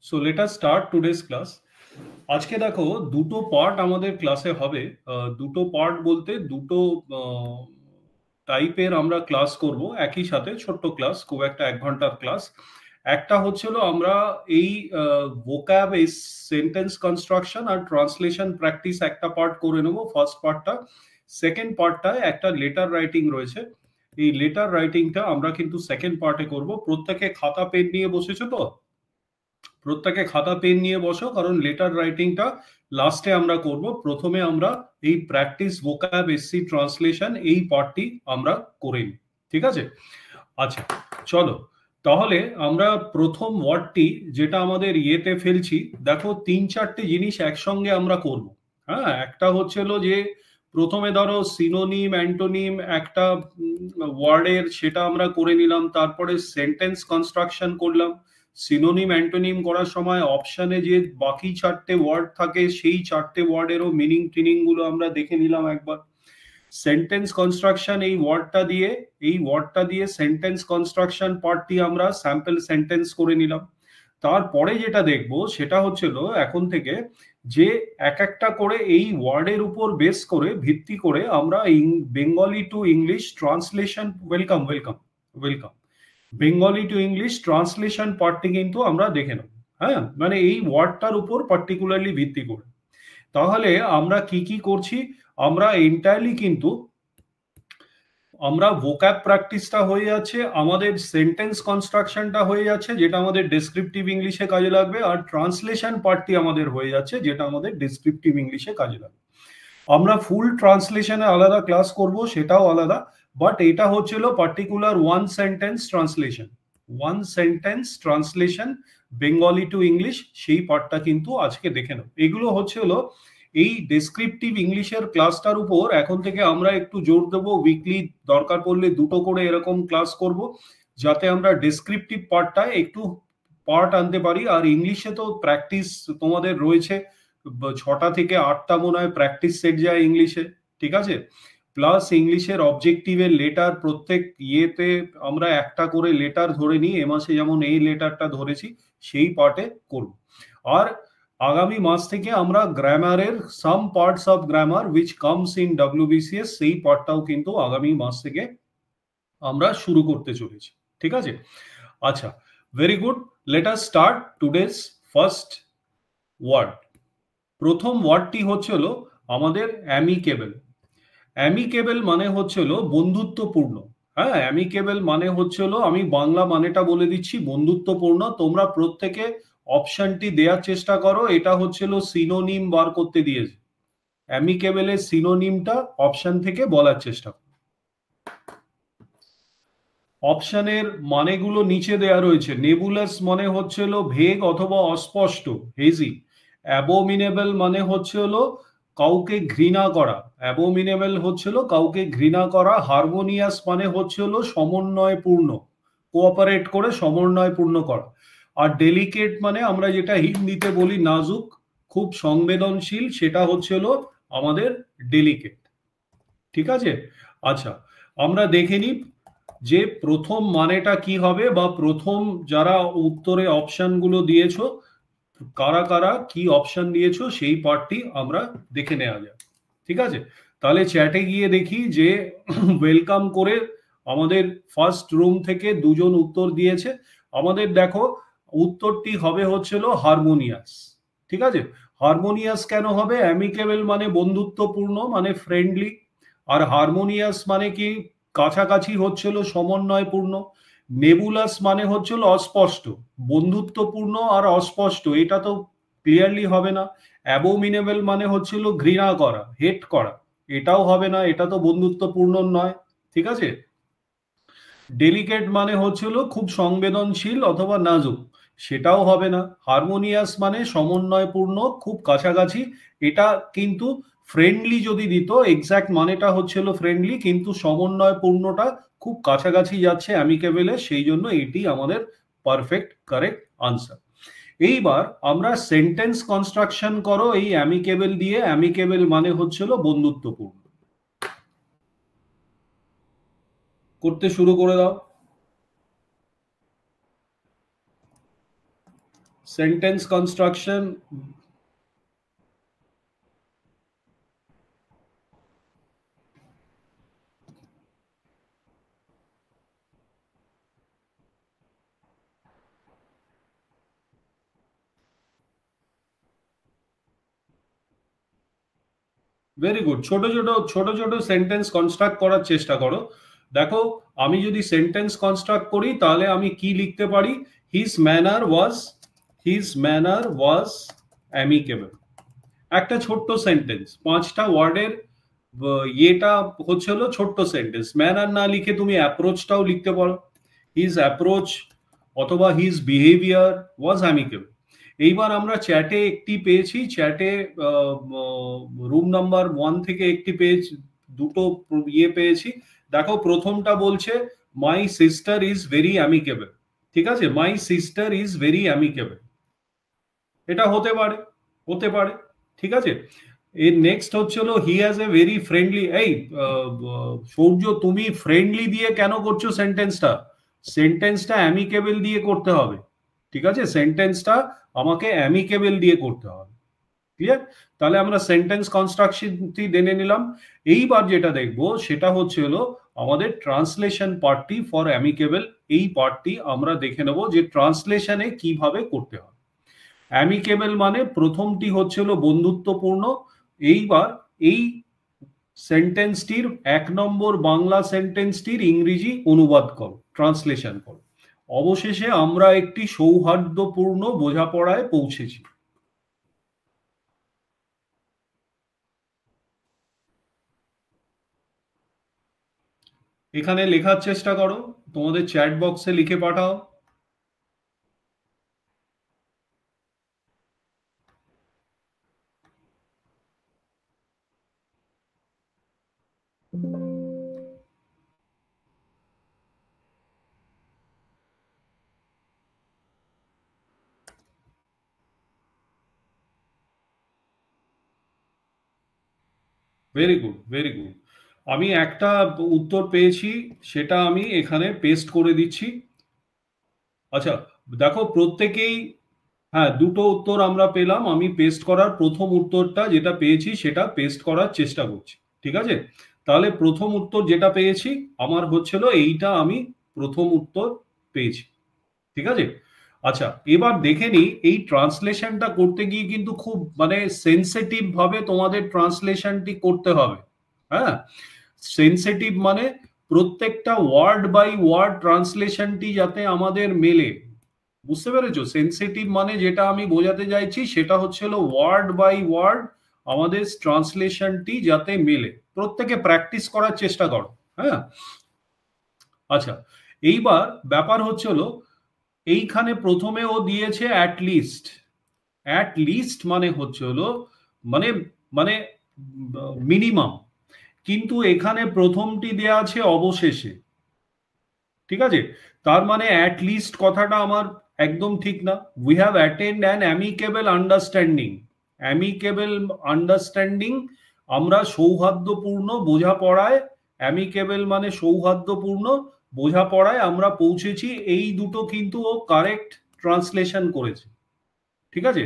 So let us start today's class. আজকে দেখো দুটো পার্ট আমাদের ক্লাসে হবে। দুটো পার্ট বলতে দুটো টাইপের আমরা ক্লাস করব একই সাথে, ছোট্ট ক্লাস, খুব একটা 1 ঘন্টার ক্লাস। একটা হচ্ছিল আমরা এই ভোক্যাব, এই সেন্টেন্স কনস্ট্রাকশন আর ট্রান্সলেশন প্র্যাকটিস একটা পার্ট করে নেব, ফার্স্ট পার্টটা। সেকেন্ড পার্টটায় একটা লেটার রাইটিং রয়েছে, এই লেটার রাইটিংটা আমরা কিন্তু সেকেন্ড পার্টে করব। প্রত্যেকে খাতা পেন নিয়ে বসেছো তো? প্রত্যেকে খাতা পেন নিয়ে বসো, কারণ লেটার রাইটিংটা লাস্টে আমরা করব। প্রথমে আমরা এই প্র্যাকটিস ভোক্যাব এসসি ট্রান্সলেশন এই পার্টটি আমরা করে নিই, ঠিক আছে? আচ্ছা, চলো তাহলে আমরা প্রথম ওয়ার্ডটি যেটা আমাদের ইয়েতে ফেলছি, দেখো 3-4টে জিনিস একসঙ্গে আমরা করব। হ্যাঁ, একটা হচ্ছিল যে প্রথমে ধরো সিনোনিম অ্যান্টোনিম একটা ওয়ার্ডের, সেটা আমরা করে নিলাম। তারপরে সেন্টেন্স কনস্ট্রাকশন করলাম। সিনোনিম অ্যান্টোনিম করার সময় অপশনে যে বাকি 4টে ওয়ার্ড থাকে, সেই 4টে ওয়ার্ডেরও মিনিং টিনিং গুলো আমরা দেখে নিলাম একবার। সেন্টেন্স কনস্ট্রাকশন এই ওয়ার্ডটা দিয়ে সেন্টেন্স কনস্ট্রাকশন পার্টটি আমরা স্যাম্পল সেন্টেন্স করে নিলাম। তারপরে যেটা দেখব সেটা হচ্ছিল এখন থেকে যে এক একটা করে এই ওয়ার্ডের উপর বেস করে, ভিত্তি করে আমরা Bengali to English translation, welcome welcome welcome, Bengali to English translation পার্টটি কিন্তু আমরা দেখে নেব। হ্যাঁ, মানে এই ওয়ার্ডটার উপর পার্টিকুলারলি ভিত্তি করে। তাহলে আমরা কি কি করছি? আমরা এন্টায়ারলি কিন্তু আমরা ভোক্যাব প্র্যাকটিসটা হয়ে যাচ্ছে, আমাদের সেন্টেন্স কনস্ট্রাকশনটা হয়ে যাচ্ছে যেটা আমাদের ডেসক্রিপটিভ ইংলিশে কাজে লাগবে, আর ট্রান্সলেশন পার্টটি আমাদের হয়ে যাচ্ছে যেটা আমাদের ডেসক্রিপটিভ ইংলিশে কাজে লাগবে। আমরা ফুল ট্রান্সলেশনে আলাদা ক্লাস করব, সেটাও আলাদা, বাট এটা হচ্ছিল particular one sentence translation Bengali to English, সেই পার্টটা কিন্তু আজকে দেখে নেব। এগুলো হচ্ছিল এই ডেসক্রিপটিভ ইংলিশের ক্লাসটার উপর এখন থেকে আমরা একটু জোর দেবো। উইকলি দরকার পড়লে দুটো করে এরকম ক্লাস করব, যাতে আমরা ডেসক্রিপটিভ পার্টটা একটু পার্ট আনতে পারি। আর ইংলিশে তো প্র্যাকটিস তোমাদের রয়েছে 6টা থেকে 8টা মনে হয় প্র্যাকটিস সেট যায় ইংলিশে, ঠিক আছে? প্লাস ইংলিশের অবজেক্টিভের লেটার, প্রত্যেক ইয়েতে আমরা একটা করে লেটার ধরে নিই। এ মাসে যেমন এই লেটারটা ধরেছি, সেই পার্টে করব। আর আগামী মাস থেকে আমরা গ্রামারের some parts of grammar which comes in WBCS, সেই পার্টটাও কিন্তু আগামী মাস থেকে আমরা শুরু করতে চলেছি, ঠিক আছে? আচ্ছা, very good. Let us start today's first word. প্রথম ওয়ার্ডটি হচ্ছিল আমাদের অ্যামিকেবল। অ্যামিকেবল মানে হচ্ছিল বন্ধুত্বপূর্ণ। হ্যাঁ, অ্যামিকেবল মানে হচ্ছিল, আমি বাংলা মানেটা বলে দিচ্ছি, বন্ধুত্বপূর্ণ। তোমরা প্রত্যেকে অপশনটি দেওয়ার চেষ্টা করো। এটা হচ্ছিল সিনোনিম বার করতে দিয়েছে, অ্যামিকেবলের সিনোনিমটা অপশন থেকে বলার চেষ্টা করো। অপশনের মানেগুলো নিচে দেয়া রয়েছে। নেবুলাস মানে হচ্ছে হলো ভেগ অথবা অস্পষ্ট, হেজি। অ্যাবোমিনেবল মানে হচ্ছে হলো কাউকে ঘৃণা করা, অ্যাবোমিনেবল হচ্ছে হলো কাউকে ঘৃণা করা। হারমোনিয়াস মানে হচ্ছে হলো সমন্বয়পূর্ণ, কোঅপারেট করে সমন্বয়পূর্ণ করা। আর ডেলিকেট মানে আমরা যেটা হিন্দিতে বলি নাজুক, খুব সংবেদনশীল, সেটা হচ্ছে হলো আমাদের ডেলিকেট, ঠিক আছে? আচ্ছা, আমরা দেখে নিই যে প্রথম মানেটা কি হবে, বা প্রথম যারা উত্তরে অপশনগুলো দিয়েছো, কারা কারা কি অপশন দিয়েছো, সেই পার্টটি আমরা দেখে নেওয়া যায়, ঠিক আছে? তাহলে চ্যাটে গিয়ে দেখি যে ওয়েলকাম করে আমাদের ফার্স্ট রুম থেকে দুজন উত্তর দিয়েছে। আমাদের দেখো উত্তরটি হবে হচ্ছিল হারমোনিয়াস, ঠিক আছে? হারমোনিয়াস কেন হবে? অ্যামিকেবল মানে বন্ধুত্বপূর্ণ, মানে ফ্রেন্ডলি। আর হারমোনিয়াস মানে কি? কাছাকাছি হচ্ছিল সমন্বয়পূর্ণ। নেবুলাস মানে হচ্ছিল অস্পষ্ট। বন্ধুত্বপূর্ণ আর অস্পষ্ট এটা তো ক্লিয়ারলি হবে না। অ্যাবোমিনেবল মানে হচ্ছিল ঘৃণা করা, হেট করা, এটাও হবে না, এটা তো বন্ধুত্বপূর্ণ নয়, ঠিক আছে? ডেলিকেট মানে হচ্ছিল খুব সংবেদনশীল অথবা নাজুক, সেটাও হবে না। হারমোনিয়াস মানে সমন্বয়পূর্ণ, খুব কাছাকাছি, এটা কিন্তু ফ্রেন্ডলি যদি দিত, এক্সাক্ট মানেটা হচ্ছিল ফ্রেন্ডলি, কিন্তু সমন্বয়পূর্ণটা খুব কাছাকাছি যাচ্ছে অ্যামিকেবলে, সেই জন্য এটি আমাদের পারফেক্ট কারেক্ট আনসার। এইবার আমরা সেন্টেন্স কনস্ট্রাকশন করো এই অ্যামিকেবল দিয়ে। অ্যামিকেবল মানে হচ্ছিল বন্ধুত্বপূর্ণ, করতে শুরু করে দাও। Sentence construction, very good. ছোট ছোট ছোট ছোট সেন্টেন্স কনস্ট্রাক্ট করার চেষ্টা করো। দেখো, আমি যদি সেন্টেন্স কনস্ট্রাক্ট করি তাহলে আমি কি লিখতে পারি? হিজ ম্যানার ওয়াজ, হিজ ম্যানার ওয়াজ অ্যামিকেবল। একটা ছোট্ট সেন্টেন্স, 5টা ওয়ার্ডের ইয়েটা হচ্ছে হলো ছোট্ট সেন্টেন্স। ম্যানার না লিখে তুমি অ্যাপ্রোচটাও লিখতে পারো, হিজ অ্যাপ্রোচ অথবা হিজ বিহেভিয়ার ওয়াজ অ্যামিকেবল। এইবার আমরা চ্যাটে একটি পেয়েছি, চ্যাটে রুম নাম্বার 1 থেকে একটি পেজ, দুটো ইয়ে পেয়েছি। দেখো, প্রথমটা বলছে my sister is very amicable. ঠিক আছে, my sister is very amicable, এটা হতে পারে, হতে পারে। ঠিক আছে, এর নেক্সট হচ্ছে হলো he has a very friendly. এই সৌর্য, তুমি ফ্রেন্ডলি দিয়ে কেন করছো সেন্টেন্সটা? সেন্টেন্সটা অ্যামিকেবল দিয়ে করতে হবে। ঠিক আছে, সেন্টেন্সটা আমাকে অ্যামিকেবল দিয়ে করতে হবে। ক্লিয়ার? তাহলে আমরা সেন্টেন্স কনস্ট্রাকশনটি জেনে নিলাম। এইবার যেটা দেখবো সেটা হচ্ছে হলো আমাদের ট্রান্সলেশন পার্টটি ফর অ্যামিকেবল। এই পার্টটি আমরা দেখে নেব যে ট্রান্সলেশনে কিভাবে করতে হয়। অ্যামিকেবল মানে প্রথমটি হচ্ছে হলো বন্ধুত্বপূর্ণ। এইবার এই সেন্টেন্সটির 1 নম্বর বাংলা সেন্টেন্সটির ইংরেজি অনুবাদ করো, ট্রান্সলেশন করো। অবশেষে আমরা একটি সৌহার্দ্যপূর্ণ বোঝাপড়ায় পৌঁছেছি। এখানে লেখার চেষ্টা করো, তোমাদের চ্যাট বক্সে লিখে পাঠাও। Very good, very good. আমি একটা উত্তর পেয়েছি, সেটা আমি এখানে পেস্ট করে দিচ্ছি। আচ্ছা, দেখো প্রত্যেকেই, হ্যাঁ, দুটো উত্তর আমরা পেলাম। আমি পেস্ট করার প্রথম উত্তরটা যেটা পেয়েছি সেটা পেস্ট করার চেষ্টা করছি। ঠিক আছে, তাহলে প্রথম উত্তর যেটা পেয়েছি আমার হচ্ছিল এইটা, আমি প্রথম উত্তর পেয়েছি। ঠিক আছে, আচ্ছা, এবার দেখে নিই এই ট্রান্সলেশনটা করতে গিয়ে কিন্তু খুব মানে সেন্সিটিভ ভাবে তোমাদের ট্রান্সলেশনটি করতে হবে। হ্যাঁ, সেন্সিটিভ মানে প্রত্যেকটা ওয়ার্ড বাই ওয়ার্ড ট্রান্সলেশনটি যাতে আমাদের মেলে। বুঝতে পেরেছো? সেন্সিটিভ মানে যেটা আমি বোঝাতে চাইছি সেটা হচ্ছে হলো ওয়ার্ড বাই ওয়ার্ড আমাদের ট্রান্সলেশনটি যাতে মেলে। প্রত্যেকে প্র্যাকটিস করার চেষ্টা করো। হ্যাঁ, আচ্ছা, এইবার ব্যাপার হচ্ছে হলো এইখানে প্রথমে ও দিয়েছে অ্যাট লিস্ট। অ্যাট লিস্ট মানে হচ্ছে হলো মানে মানে মিনিমাম, কিন্তু এখানে প্রথমটি দেয়া আছে অবশেষে। ঠিক আছে, তার মানে অ্যাট লিস্ট কথাটা আমার একদম ঠিক না। We have attend an amicable understanding. Amicable understanding, আমরা সৌহার্দ্যপূর্ণ বোঝাপড়ায়, অ্যামিকেবল মানে সৌহার্দ্যপূর্ণ বোঝাপড়ায় আমরা পৌঁছেছি, এই দুটো কিন্তু ও কারেক্ট ট্রান্সলেশন করেছে। ঠিক আছে,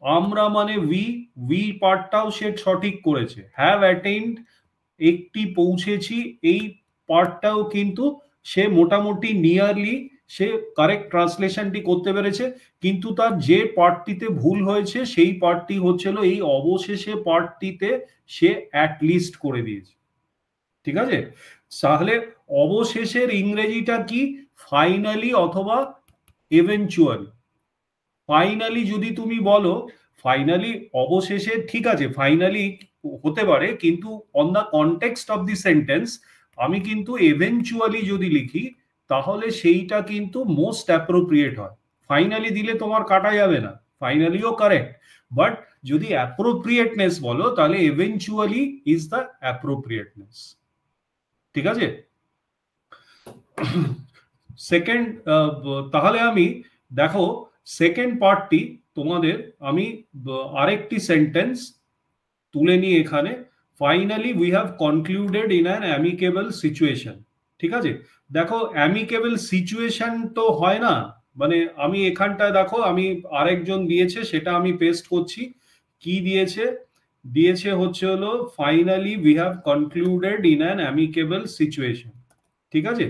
আমরা মানে উই, উই পার্টটাও সে সঠিক করেছে। হ্যাভ অ্যাটেন্ড, একটি পৌঁছেছি, এই পার্টটাও কিন্তু সে মোটামুটি নিয়ারলি সে কারেক্ট ট্রান্সলেশনটি করতে পেরেছে। কিন্তু তার যে পার্টটিতে ভুল হয়েছে সেই পার্টটি হচ্ছিল এই অবশেষে পার্টটিতে সে অ্যাট লিস্ট করে দিয়েছে। ঠিক আছে, তাহলে অবশেষের ইংরেজিটা কি? ফাইনালি অথবা এভেনচুয়ালি। ফাইনালি যদি তুমি বলো, ফাইনালি অবশেষে ঠিক আছে, ফাইনালি হতে পারে, কিন্তু on the context of the sentence আমি কিন্তু এভেনচুয়ালি যদি লিখি তাহলে সেইটা কিন্তু মোস্ট অ্যাপ্রোপ্রিয়েট হয়। ফাইনালি দিলে তোমার কাটা যাবে না, ফাইনালিও কারেক্ট, বাট যদি অ্যাপ্রোপ্রিয়েটনেস বলো তাহলে এভেনচুয়ালি ইজ দ্য অ্যাপ্রোপ্রিয়েটনেস। ঠিক আছে, সেকেন্ড, তাহলে আমি দেখো সেকেন্ড পার্টটি তোমাদের আমি আরেকটি সেন্টেন্স তুলে নিই এখানে। Finally we have concluded in an amicable situation. ঠিক আছে, দেখো অ্যামিকেবল সিচুয়েশন তো হয় না, মানে আমি এখানটায় দেখো, আমি আরেকজন দিয়েছে সেটা আমি পেস্ট করছি। কি দিয়েছে? দিয়েছে হচ্ছে হলো finally we have concluded in an amicable situation. ঠিক আছে,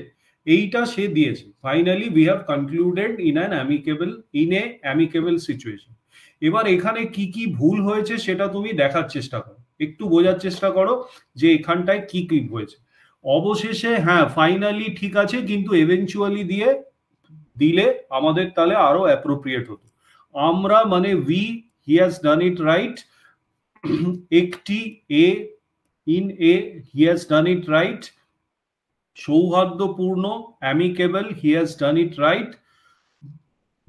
এইটা সে দিয়েছে, finally we have concluded in a amicable situation. এবার এখানে কি কি ভুল হয়েছে সেটা তুমি দেখার চেষ্টা করো, একটু বোঝার চেষ্টা করো যে এখানটায় কি কি হয়েছে। অবশেষে হ্যাঁ ফাইনালি ঠিক আছে, কিন্তু এভেনচুয়ালি দিলে আমাদের তাহলে আরো অ্যাপ্রোপ্রিয়েট হতো। আমরা মানে হি হ্যাজ ডান ইট রাইট, একটি he has done it right, সৌহার্দ্যপূর্ণ amicable, he has done it right,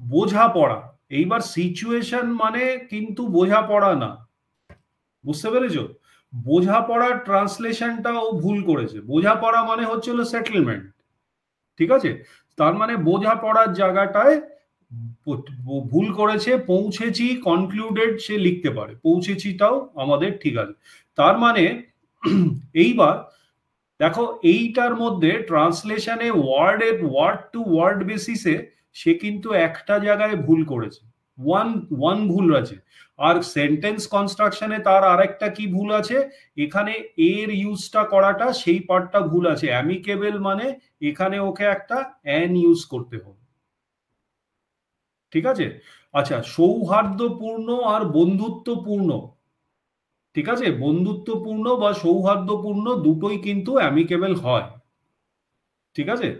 বোঝাপড়া। এইবার সিচুয়েশন মানে কিন্তু বোঝাপড়া না, বুঝতে পেরেছো? বোঝাপড়ার ট্রান্সলেশনটা ও ভুল করেছে। বোঝাপড়া মানে হচ্ছিল সেটেলমেন্ট, ঠিক আছে? তার মানে বোঝাপড়ার জায়গাটায় ভুল করেছে। পৌঁছেছি, কনক্লুডেড সে লিখতে পারে, পৌঁছেছিটাও আমাদের ঠিক আছে। তার মানে এইবার দেখো এইটার মধ্যে ট্রান্সলেশনে ওয়ার্ড টু ওয়ার্ড বেসিসে সে কিন্তু একটা জায়গায় ভুল করেছে, ওয়ান ভুল আছে। আর সেন্টেন্স কনস্ট্রাকশনে তার আরেকটা কি ভুল আছে, এখানে এর ইউজটা করাটা সেই পার্টটা ভুল আছে। অ্যামিকেবল মানে এখানে ওকে একটা অ্যান ইউজ করতে হবে, ঠিক আছে? আচ্ছা, সৌহার্দ্যপূর্ণ আর বন্ধুত্বপূর্ণ, ঠিক আছে, বন্ধুত্বপূর্ণ বা সৌহার্দ্যপূর্ণ দুটোই কিন্তু অ্যামিকেবল হয়, ঠিক আছে?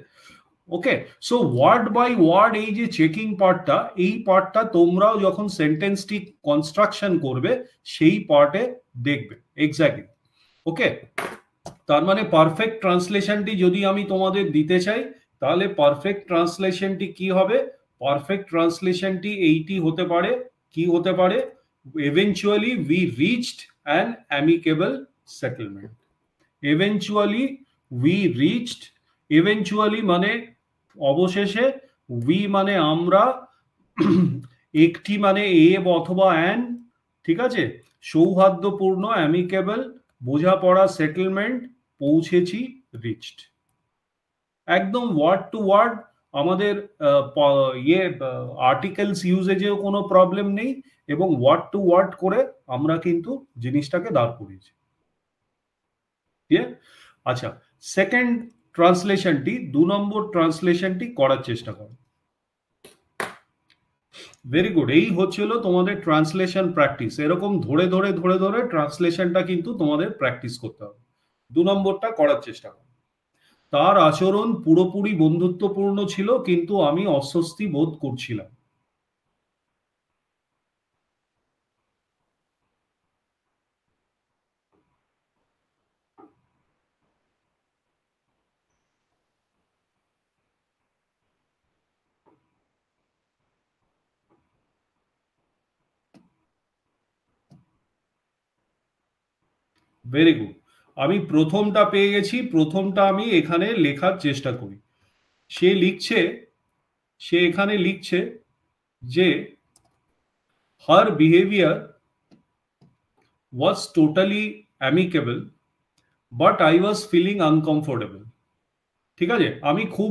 ওকে, সো ওয়ার্ড বাই ওয়ার্ড এই যে চেকিং পার্টটা, এই পার্টটা তোমরাও যখন সেন্টেন্সটি কনস্ট্রাকশন করবে সেই পার্টে দেখবে এক্স্যাক্টলি। ওকে, তার মানে পারফেক্ট ট্রান্সলেশনটি যদি আমি তোমাদের দিতে চাই, তাহলে পারফেক্ট ট্রান্সলেশনটি কি হবে? পারফেক্ট ট্রান্সলেশনটি এইটি হতে পারে, কি হতে পারে? eventually we reached an amicable settlement. eventually we reached, eventually মানে অবশেষে, we মানে আমরা, একটি মানে এ অথবা অ্যান, ঠিক আছে, সৌহার্দ্যপূর্ণ অ্যামিকেবল, বোঝাপড়া সেটেলমেন্ট, পৌঁছেছি রিচড। একদম ওয়ার্ড টু ওয়ার্ড আমাদের আর্টিকেলস ইউজেজেও কোনো প্রবলেম নেই, এবং ওয়ার্ড টু ওয়ার্ড করে আমরা কিন্তু জিনিসটাকে দাঁড় করিয়েছি। আচ্ছা, সেকেন্ড ট্রান্সলেশনটি, 2 নম্বর ট্রান্সলেশনটি করার চেষ্টা করো। ভেরি গুড, এই হচ্ছিল তোমাদের ট্রান্সলেশন প্র্যাকটিস। এরকম ধরে ধরে ধরে ধরে ট্রান্সলেশনটা কিন্তু তোমাদের প্র্যাকটিস করতে হবে। 2 নম্বরটা করার চেষ্টা করো। তার আচরণ পুরোপুরি বন্ধুত্বপূর্ণ ছিল, কিন্তু আমি অস্বস্তি বোধ করছিলাম। ভেরি গুড, আমি প্রথমটা পেয়ে গেছি। প্রথমটা আমি এখানে লেখার চেষ্টা করি। সে লিখছে, সে এখানে লিখছে যে her behaviour was totally amicable, but I was feeling uncomfortable. ঠিক আছে, আমি খুব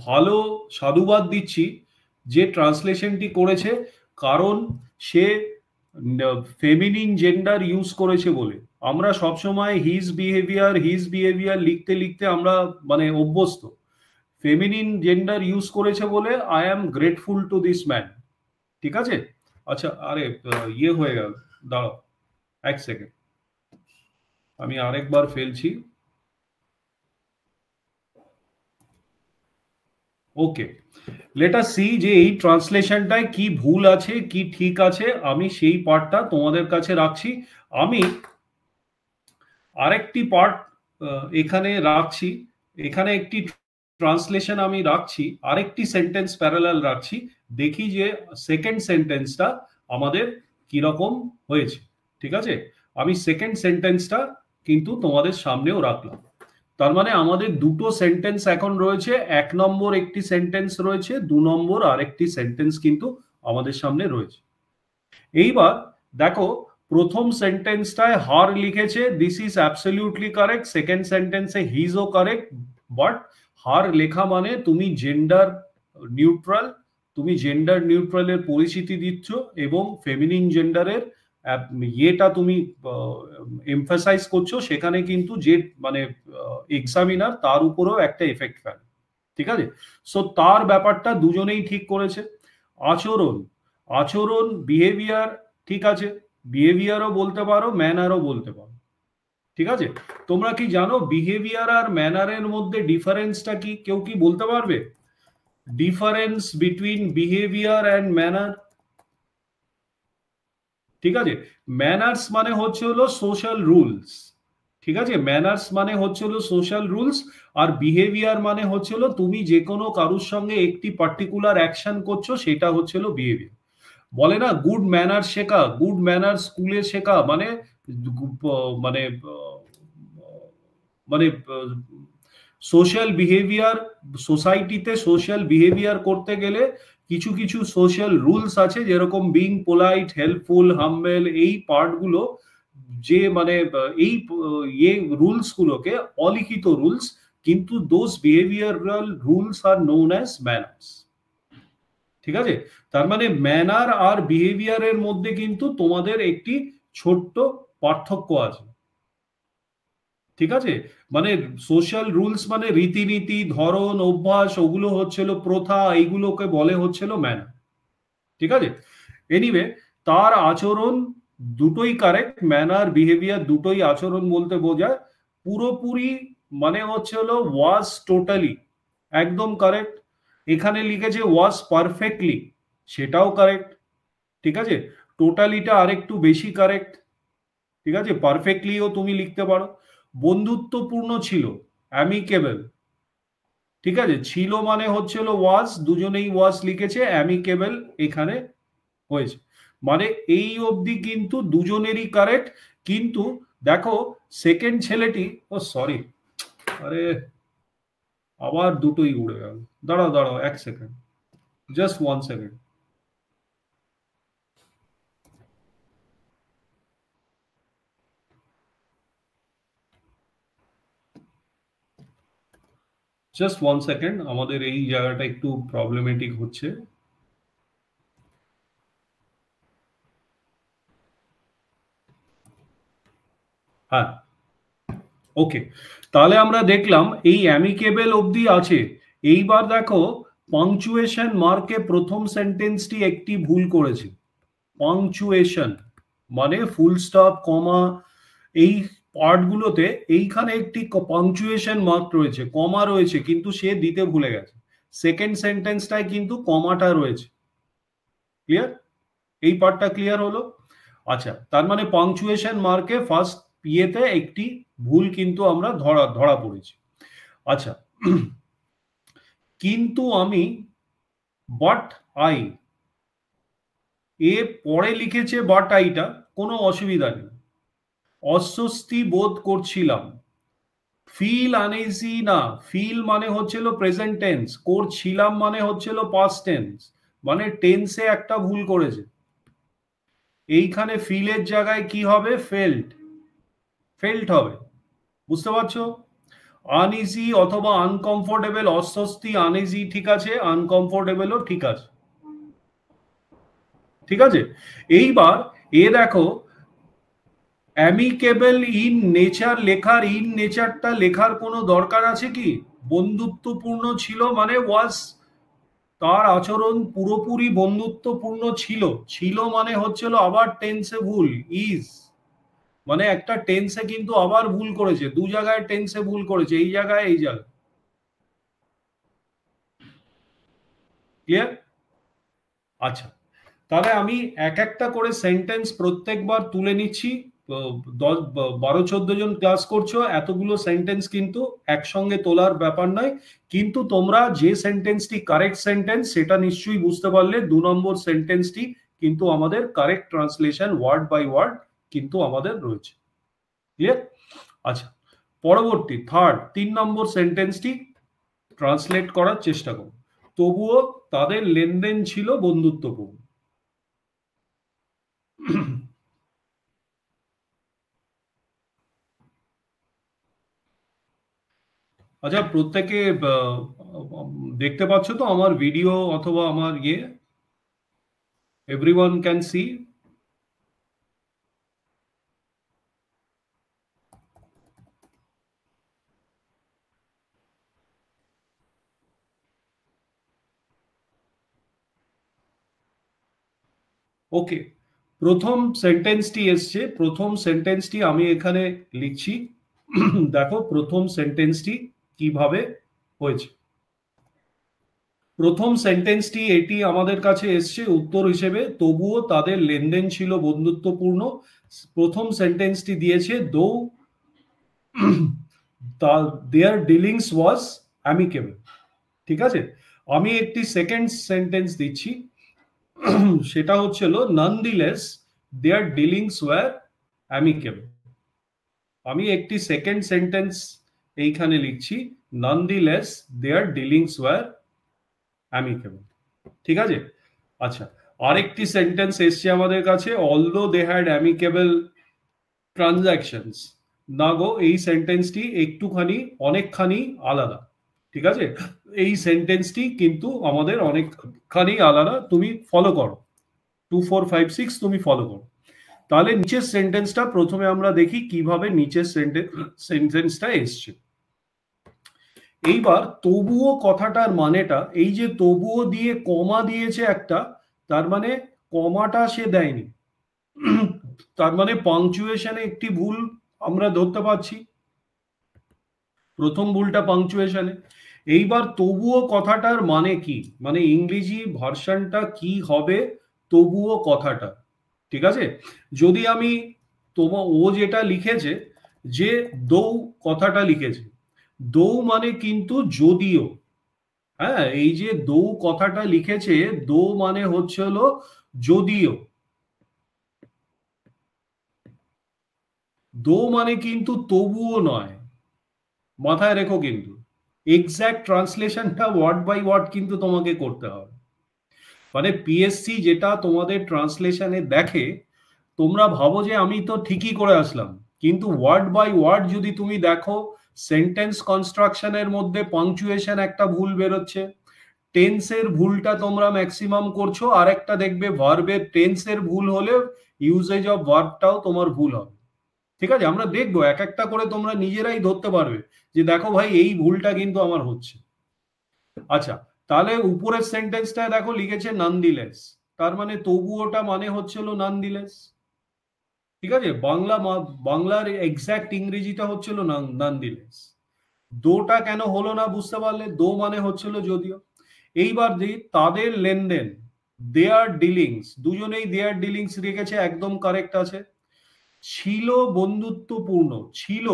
ভালো সাধুবাদ দিচ্ছি যে ট্রান্সলেশনটি করেছে, কারণ সে ফেমিনিন জেন্ডার ইউজ করেছে বলে। আমরা সবসময় হিজ বিহেভিয়ার লিখতে লিখতে আমরা মানে অভ্যস্ত। ফেমিনিন জেন্ডার ইউজ করেছে বলে I am grateful to this man, ঠিক আছে? আচ্ছা, আরে ইয়ে হয়ে গেল, দাঁড়াও এক সেকেন্ড, আমি আরেকবার ফেলছি। ওকে, লেট আস সি যে এই ট্রান্সলেশনটায় কি ভুল আছে কি ঠিক আছে, আমি সেই পার্টটা তোমাদের কাছে রাখছি। আমি আরেকটি পার্ট এখানে রাখছি, এখানে একটি ট্রান্সলেশন আমি রাখছি, আরেকটি সেন্টেন্স প্যারালাল রাখছি, দেখি যে সেকেন্ড সেন্টেন্সটা আমাদের কিরকম হয়েছে। ঠিক আছে, আমি সেকেন্ড সেন্টেন্সটা কিন্তু তোমাদের সামনেও রাখলাম। তার মানে আমাদের দুটো সেন্টেন্স এখন রয়েছে, 1 নম্বর একটি সেন্টেন্স রয়েছে, 2 নম্বর আরেকটি সেন্টেন্স কিন্তু আমাদের সামনে রয়েছে। এইবার দেখো, প্রথম সেন্টেন্সটায় হার লিখেছে, this is absolutely correct. Second সেন্টেন্সে হিজও কারেক্ট, বাট হার লেখা মানে তুমি জেন্ডার নিউট্রাল, তুমি জেন্ডার নিউট্রালের পরিচিতি দিচ্ছ এবং ফেমিনিন জেন্ডারের ইয়েটা তুমি এমফাসাইজ করছো, সেখানে কিন্তু যে মানে এক্সামিনার তার উপরেও একটা এফেক্ট ফেলে। ঠিক আছে, সো তার ব্যাপারটা দুজনেই ঠিক করেছে। আচরণ, আচরণ বিহেভিয়ার, ঠিক আছে, বিহেভিয়ারও বলতে পারো, ম্যানারও বলতে পারো। ঠিক আছে, তোমরা কি জানো বিহেভিয়ার আর ম্যানারের মধ্যে ডিফারেন্সটা কি? কেউ কি বলতে পারবে difference between behaviour and manner? ঠিক আছে, ম্যানার্স মানে হচ্ছে হলো সোশ্যাল রুলস। ঠিক আছে, ম্যানার্স মানে হচ্ছে হলো সোশ্যাল রুলস, আর বিহেভিয়ার মানে হচ্ছে হলো তুমি যে কোনো কারুর সঙ্গে একটি পার্টিকুলার অ্যাকশন করছো, সেটা হচ্ছে হলো বিহেভিয়ার। বলে না গুড ম্যানার শেখা, গুড ম্যানার স্কুলে শেখা, মানে মানে মানে সোশ্যাল বিহেভিয়ার, সোসাইটিতে সোশ্যাল বিহেভিয়ার করতে গেলে কিছু কিছু সোশ্যাল রুলস আছে, যেরকম বিং পোলাইট, হেল্পফুল, হাম্বেল, এই পার্টগুলো, যে মানে এই ইয়ে রুলস গুলোকে অলিখিত রুলস, কিন্তু those behavioural rules are known as manners. ঠিক আছে, তার মানে ম্যানার আর বিহেভিয়ারের মধ্যে কিন্তু তোমাদের একটি ছোট্ট পার্থক্য আছে। ঠিক আছে, মানে সোশ্যাল রুলস মানে রীতিনীতি, ধরন, অভ্যাস, ওগুলো হচ্ছিল প্রথা, এইগুলোকে বলে হচ্ছিল ম্যানার। ঠিক আছে, এনিওয়ে, তার আচরণ দুটোই কারেক্ট, ম্যানার বিহেভিয়ার দুটোই আচরণ বলতে বোঝায়। পুরোপুরি মানে হচ্ছে হলো ওয়াজ টোটালি, একদম কারেক্ট। এখানে লিখেছে ওয়াজ পারফেক্টলি, সেটাও কারেক্ট। ঠিক আছে, টোটালিটা আরেকটু বেশি কারেক্ট। ঠিক আছে, পারফেক্টলিও তুমি লিখতে পারো। বন্ধুত্বপূর্ণ ছিল, অ্যামিকেবল। ঠিক আছে, ছিল মানে হচ্ছে হলো ওয়াজ, দুজনেই ওয়াজ লিখেছে, অ্যামিকেবল এখানে হয়েছে, মানে এই অবধি কিন্তু দুজনেরই কারেক্ট। কিন্তু দেখো সেকেন্ড ছেলেটি, ও সরি, আরে আবার দুটোই উড়ে গেল। দাঁড়াও দাঁড়াও, এক second, just 1 second. Just 1 second, আমাদের এই জায়গাটা একটু প্রবলেমেটিক হচ্ছে। হ্যাঁ, ওকে, তাহলে আমরা দেখলাম এই অ্যামিকেবল অবধি আছে। এইবার দেখো পাংচুয়েশন মার্কে প্রথম সেন্টেন্সটি একটি ভুল করেছে। পাংচুয়েশন মানে ফুল স্টপ, কমা, এই পার্টগুলোতে এইখানে একটি পাংচুয়েশন মার্ক রয়েছে, কমা রয়েছে, কিন্তু সে দিতে ভুলে গেছে। সেকেন্ড সেন্টেন্সটায় কিন্তু কমাটা রয়েছে। ক্লিয়ার? এই পার্টটা ক্লিয়ার হলো? আচ্ছা, তার মানে পাংচুয়েশন মার্কে ফার্স্ট ইয়েতে একটি ভুল কিন্তু আমরা ধরা ধরা পড়েছি। আচ্ছা, কিন্তু আমি, বাট আই, এ পরে লিখেছে বাট আইটা, কোনো অসুবিধা নেই। অস্বস্তি বোধ করছিলাম, ফিল আনইজি না, ফিল মানে হচ্ছিল প্রেজেন্ট টেন্স, করছিলাম মানে হচ্ছিল পাস্ট টেন্স, মানে টেন্সে একটা ভুল করেছে। এইখানে ফিলের জায়গায় কি হবে? ফেল্ট, ফেল্ট হবে। বুঝতে পারছো? আনইজি অথবা আনকমফোর্টেবল, অস্বস্তি, আনইজি ঠিক আছে, আনকমফোর্টেবলও ঠিক আছে। ঠিক আছে, এইবার এ দেখো অ্যামিকেবল ইন নেচার লেখার, ইন নেচারটা লেখার কোনো দরকার আছে কি? বন্ধুত্বপূর্ণ ছিল মানে ওয়াজ, তার আচরণ পুরোপুরি বন্ধুত্বপূর্ণ ছিল, ছিল মানে হচ্ছিল আবার টেন্সে ভুল, ইজ মানে একটা টেন্সে কিন্তু আবার ভুল করেছে, দু জায়গায় টেন্সে ভুল করেছে, এই জায়গায় এই জায়গায়। ক্লিয়ার? আচ্ছা, তাহলে আমি এক একটা করে সেন্টেন্স প্রত্যেকবার তুলে নিচ্ছি। 12-14 জন ক্লাস করছো, এতগুলো সেন্টেন্স কিন্তু একসঙ্গে তোলার ব্যাপার নয়। কিন্তু তোমরা যে সেন্টেন্সটি কারেক্ট সেন্টেন্স সেটা নিশ্চয়ই বুঝতে পারলে, 2 নম্বর সেন্টেন্সটি কিন্তু আমাদের correct translation word by word কিন্তু আমাদের রয়েছে। ক্লিয়ার? আচ্ছা, পরবর্তী থার্ড 3 নম্বর সেন্টেন্সটি ট্রান্সলেট করার চেষ্টা করো। তবুও তাদের লেনদেন ছিল বন্ধুত্বপূর্ণ। আচ্ছা, প্রত্যেকে দেখতে পাচ্ছ তো আমার ভিডিও অথবা আমার ইয়ে? Everyone can see? ওকে, প্রথম সেন্টেন্সটি এসছে, প্রথম সেন্টেন্সটি আমি এখানে লিখছি। দেখো প্রথম সেন্টেন্সটি কিভাবে হয়েছে। প্রথম সেন্টেন্সটি এটি আমাদের কাছে এসছে উত্তর হিসেবে, তবুও তাদের লেনদেন ছিল বন্ধুত্বপূর্ণ। প্রথম সেন্টেন্সটি দিয়েছে দো দেয়ার ডিলিংস ওয়াজ অ্যামিকেবল। ঠিক আছে, আমি একটি সেকেন্ড সেন্টেন্স দিচ্ছি, সেটা হচ্ছিল nonetheless their dealings were amicable. আমি একটি সেকেন্ড সেন্টেন্স এইখানে লিখছি, nonetheless their dealings were amicable. ঠিক আছে, আচ্ছা আরেকটি সেন্টেন্স এসছে আমাদের কাছে, although they had amicable transactions. না গো, এই সেন্টেন্সটি একটুখানি অনেকখানি আলাদা। ঠিক আছে, এই সেন্টেন্সটি কিন্তু আমাদের অনেকখানি আলাদা, তুমি ফলো করো 2 4 5 6 তুমি ফলো করো। তাহলে নিচের সেন্টেন্সটা প্রথমে আমরা দেখি কিভাবে নিচের সেন্টেন্সটা এসছে। এইবার তবুও কথাটার মানেটা, এই যে তবুও দিয়ে কমা দিয়েছে একটা, তার মানে কমাটা সে দেয়নি, তার মানে পাংচুয়েশনে একটি ভুল আমরা ধরতে পারছি। প্রথম ভুলটা পাংচুয়েশনে। এইবার তবুও কথাটার মানে কি, মানে ইংরেজি ভার্সনটা কি হবে তবুও কথাটা। ঠিক আছে, যদি আমি ও যেটা লিখেছে, যে দৌ কথাটা লিখেছে, দৌ মানে কিন্তু যদিও। হ্যাঁ, এই যে দৌ কথাটা লিখেছে, দৌ মানে হচ্ছে হলো যদিও। দো মানে কিন্তু তবুও নয়, মাথায় রেখো কিন্তু। এক্সাক্ট ট্রান্সলেশনটা ওয়ার্ড বাই ওয়ার্ড কিন্তু তোমাকে করতে হবে। মানে পিএসসি যেটা তোমাদের ট্রান্সলেশনে দেখে, তোমরা ভাবো যে আমি তো ঠিকই করে আসলাম, কিন্তু ওয়ার্ড বাই ওয়ার্ড যদি তুমি দেখো, সেন্টেন্স কনস্ট্রাকশনের মধ্যে পাংচুয়েশন একটা ভুল বেরোচ্ছে, টেন্সের ভুলটা তোমরা ম্যাক্সিমাম করছো, আর একটা দেখবে ভার্বের টেন্সের ভুল হলে ইউজেজ অফ ভার্বটাও তোমার ভুল হবে। ঠিক আছে, আমরা দেখবো এক একটা করে, তোমরা নিজেরাই ধরতে পারবে যে দেখো ভাই এই ভুলটা কিন্তু আমার হচ্ছে। আচ্ছা, তাহলে উপরের সেন্টেন্সটায় দেখো লিখেছে ননদিলেস, তার মানে তবুওটা মানে হচ্ছিল ননদিলেস। ঠিক আছে, বাংলার এক্সাক্ট ইংরেজিটা হচ্ছিল ননদিলেস। দোটা কেন হলো না বুঝতে পারলে, দো মানে হচ্ছিল যদিও। এইবার যে তাদের লেনদেন, দেয়ার ডিলিংস, দুজনেই দেয়ার ডিলিংস রেখেছে, একদম কারেক্ট আছে। ছিল বন্ধুত্বপূর্ণ, ছিল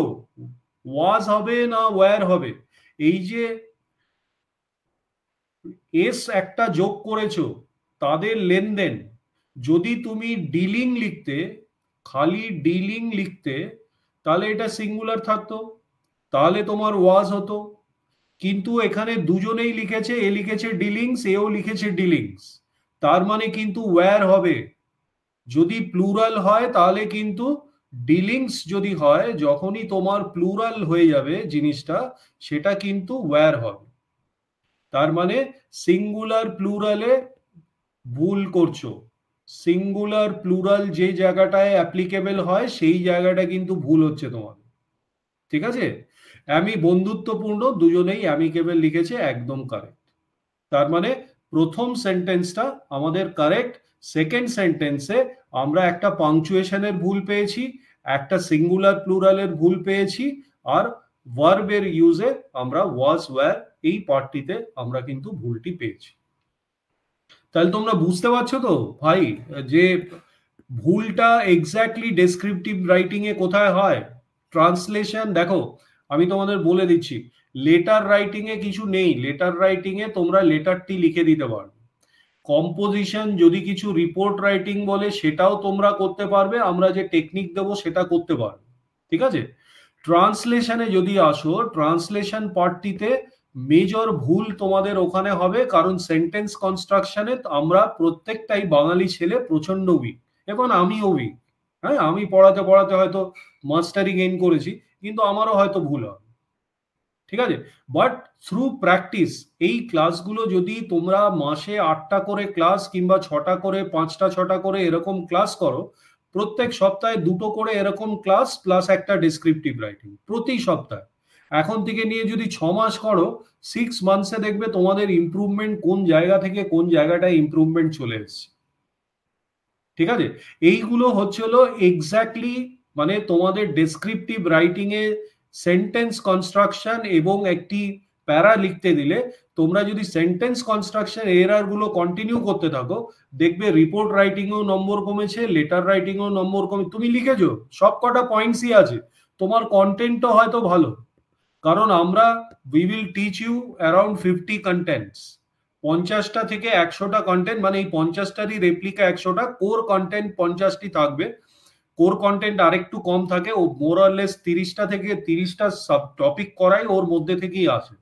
ওয়াজ হবে না ওয়্যার হবে, এই যে এস একটা যোগ করেছো, তাদের লেনদেন, যদি তুমি ডিলিং লিখতে, খালি ডিলিং লিখতে, তাহলে এটা সিঙ্গুলার থাকতো, তাহলে তোমার ওয়াজ হতো। কিন্তু এখানে দুজনেই লিখেছে, এ লিখেছে ডিলিংস, এও লিখেছে ডিলিংস, তার মানে কিন্তু ওয়্যার হবে। যদি প্লুরাল হয় তাহলে কিন্তু ডিলিংস যদি হয়, যখনই তোমার প্লুরাল হয়ে যাবে জিনিসটা, সেটা কিন্তু ওয়্যার হবে। তার মানে সিঙ্গুলার প্লুরালে ভুল করছো, সিঙ্গুলার প্লুরাল যে জায়গাটায় অ্যাপ্লিকেবল হয় সেই জায়গাটা কিন্তু ভুল হচ্ছে তোমার। ঠিক আছে, আমি বন্ধুত্বপূর্ণ দুজনেই অ্যামিকেবল লিখেছে, একদম কারেক্ট। তার মানে প্রথম সেন্টেন্সটা আমাদের কারেক্ট, সেকেন্ড সেন্টেন্সে আমরা একটা পাংচুয়েশনের ভুল পেয়েছি, একটা সিঙ্গুলার প্লুরালের ভুল পেয়েছি, আর ভার্বের ইউজে আমরা ওয়াজ ওয়্যার এই পার্টটিতে আমরা কিন্তু ভুলটি পেয়েছি। তাহলে তোমরা বুঝতে পারছো তো ভাই, যে ভুলটা এক্স্যাক্টলি ডেসক্রিপটিভ রাইটিং এ কোথায় হয়। ট্রান্সলেশন দেখো, আমি তোমাদের বলে দিচ্ছি, লেটার রাইটিং এ কিছু নেই, লেটার রাইটিং এ তোমরা লেটারটি লিখে দিতে পারবে। কম্পোজিশন যদি কিছু রিপোর্ট রাইটিং বলে সেটাও তোমরা করতে পারবে, আমরা যে টেকনিক দেবো সেটা করতে পারবে। ঠিক আছে, ট্রান্সলেশনে যদি আসো, ট্রান্সলেশন পার্টটিতে মেজর ভুল তোমাদের ওখানে হবে, কারণ সেন্টেন্স কনস্ট্রাকশনে আমরা প্রত্যেকটাই বাঙালি ছেলে প্রচন্ড উইক, এবং আমিও উইক। হ্যাঁ, আমি পড়াতে পড়াতে হয়তো মাস্টারি গেইন করেছি, কিন্তু আমারও হয়তো ভুল হয়। ঠিক আছে? বাট থ্রু প্র্যাকটিস এই ক্লাসগুলো যদি তোমরা মাসে 8টা করে ক্লাস কিংবা 6টা করে 5টা 6টা করে এরকম ক্লাস করো, প্রত্যেক সপ্তাহে 2টো করে এরকম ক্লাস প্লাস একটা ডেসক্রিপটিভ রাইটিং প্রতি সপ্তাহে। এখন থেকে নিয়ে যদি 6 মাস করো, 6 মান্থসে দেখবে তোমাদের ইমপ্রুভমেন্ট কোন জায়গা থেকে কোন জায়গাটায় ইমপ্রুভমেন্ট চলে এসছে। ঠিক আছে? এইগুলো হচ্ছে হলো এক্স্যাক্টলি মানে তোমাদের descriptive writing a sentence construction এবং একটি প্যারা লিখতে দিলে তোমরা যদি সেন্টেন্স কনস্ট্রাকশন এরার গুলো কন্টিনিউ করতে থাকো, দেখবে রিপোর্ট রাইটিং এও নম্বর কমেছে, লেটার রাইটিং এও নম্বর কমে। তুমি লিখেছো, সব কটা পয়েন্টসই আছে, তোমার কন্টেন্টও হয়তো ভালো। কারণ আমরা we will teach you around 50 contents, 50টা থেকে 100টা কন্টেন্ট, মানে এই 50টারই রেপ্লিকা 100টা, কোর কন্টেন্ট 50টি থাকবে। কোর কন্টেন্ট আরেকটু কম থাকে, ও মোর অর লেস 30টা থেকে 30টা সাব টপিক করাই ওর মধ্যে থেকেই আসে।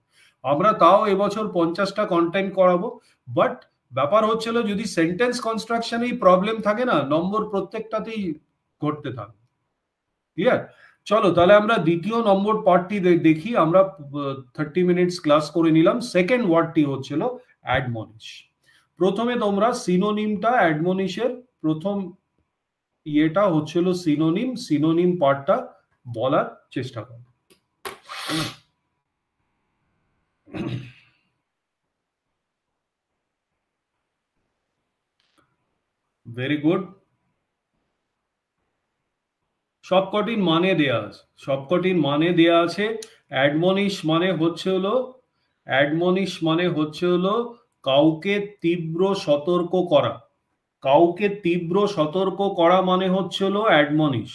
আমরা তাও এবছর 50টা কন্টেন্ট করাবো। বাট ব্যাপার হচ্ছিল যদি সেন্টেন্স কনস্ট্রাকশনেই প্রবলেম থাকে না, নম্বর প্রত্যেকটাতেই ঘটতে থাকে। ক্লিয়ার? চলো তাহলে আমরা দ্বিতীয় নম্বর পার্টটি দেখি। আমরা 30 মিনিটস ক্লাস করে নিলাম। সেকেন্ড ওয়ার্ডটি হচ্ছিল অ্যাডমনিশ। প্রথমে তোমরা সিনোনিমটা, অ্যাডমনিশের প্রথম ইয়েটা হচ্ছিল সিনোনিম, সিনোনিম পার্টটা বলার চেষ্টা করো। Very good. সবকটির মানে দেয়া আছে, সবকটির মানে দেয়া আছে। অ্যাডমনিশ মানে হচ্ছে হলো, অ্যাডমনিশ মানে হচ্ছে হলো কাউকে তীব্র সতর্ক করা। কাউকে তীব্র সতর্ক করা মানে হচ্ছে হলো অ্যাডমনিশ।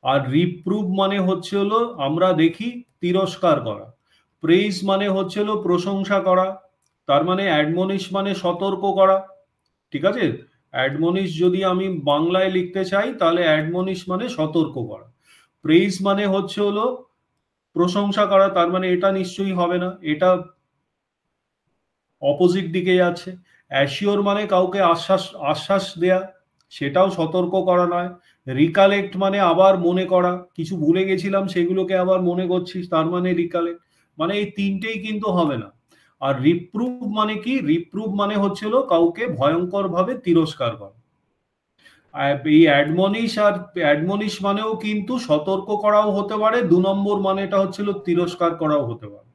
আর রিপ্রুভ মানে হচ্ছে হলো আমরা দেখি তিরস্কার করা। প্রেইজ মানে হচ্ছে হলো প্রশংসা করা। তার মানে অ্যাডমনিশ মানে সতর্ক করা। ঠিক আছে? অ্যাডমনিশ যদি আমি বাংলায় লিখতে চাই তাহলে অ্যাডমনিশ মানে সতর্ক করা। প্রেইজ মানে হচ্ছে হলো প্রশংসা করা, তার মানে এটা নিশ্চয়ই হবে না, এটা অপোজিট দিকে যাচ্ছে। অ্যাসিওর মানে কাউকে আশ্বাস আশ্বাস দেয়া, সেটাও সতর্ক করা নয়। রিকালেক্ট মানে আবার মনে করা, কিছু ভুলে গেছিলাম সেগুলোকে আবার মনে করছিস, তার মানে রিকালেক্ট। মানে এই তিনটেই কিন্তু হবে না। আর রিপ্রুভ মানে কি? রিপ্রুভ মানে হচ্ছিল কাউকে ভয়ঙ্কর ভাবে তিরস্কার করা। এই অ্যাডমনিশ, আর অ্যাডমনিশ মানেও কিন্তু সতর্ক করাও হতে পারে, 2 নম্বর মানেটা হচ্ছিল তিরস্কার করাও হতে পারে।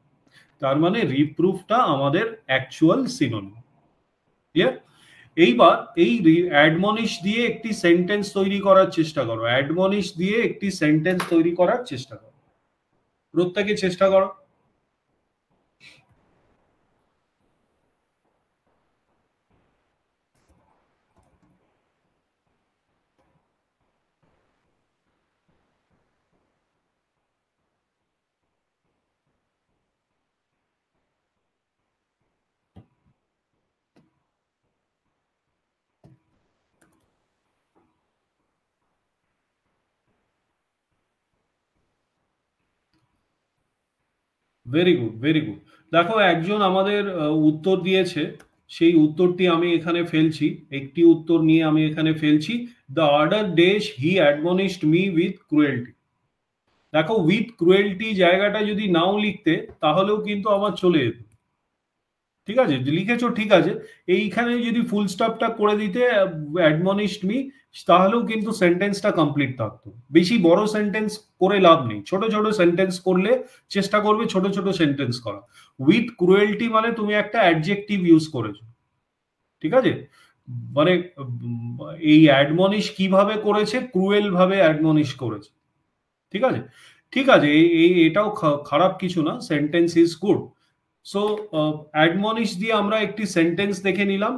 তার মানে রিপ্রুফটা আমাদের অ্যাকচুয়াল সিনোনিম। ক্লিয়ার? এইবার এই অ্যাডমনিশ দিয়ে একটি সেন্টেন্স তৈরি করার চেষ্টা করো। অ্যাডমনিশ দিয়ে একটি সেন্টেন্স তৈরি করার চেষ্টা করো, প্রত্যেকে চেষ্টা করো। Very good, very good. দেখো একজন আমাদের উত্তর দিয়েছে, সেই উত্তরটি আমি এখানে ফেলছি। একটি উত্তর নিয়ে আমি এখানে ফেলছি। The other days he admonished me with cruelty. দেখো উইথ ক্রুয়েলটি জায়গাটা যদি নাও লিখতে তাহলেও কিন্তু আমার চলে যেত। ঠিক আছে, লিখেছো ঠিক আছে, এইখানে যদি ফুল স্টপটা করে দিতে অ্যাডমনিশড মি, তাহলেও কিন্তু সেন্টেন্সটা কমপ্লিট থাকতো। বেশি বড় সেন্টেন্স করে লাভ নেই, ছোট ছোট সেন্টেন্স করলে চেষ্টা করবে ছোট ছোট সেন্টেন্স করা। উইথ ক্রুয়েলটি মানে তুমি একটা অ্যাডজেক্টিভ ইউজ করেছো। ঠিক আছে? মানে এই অ্যাডমনিশ কিভাবে করেছে? ক্রুয়েল ভাবে অ্যাডমনিশ করেছে। ঠিক আছে? ঠিক আছে, এটাও খারাপ কিছু না, sentence is good. So admonish দিয়ে আমরা একটি সেন্টেন্স দেখে নিলাম।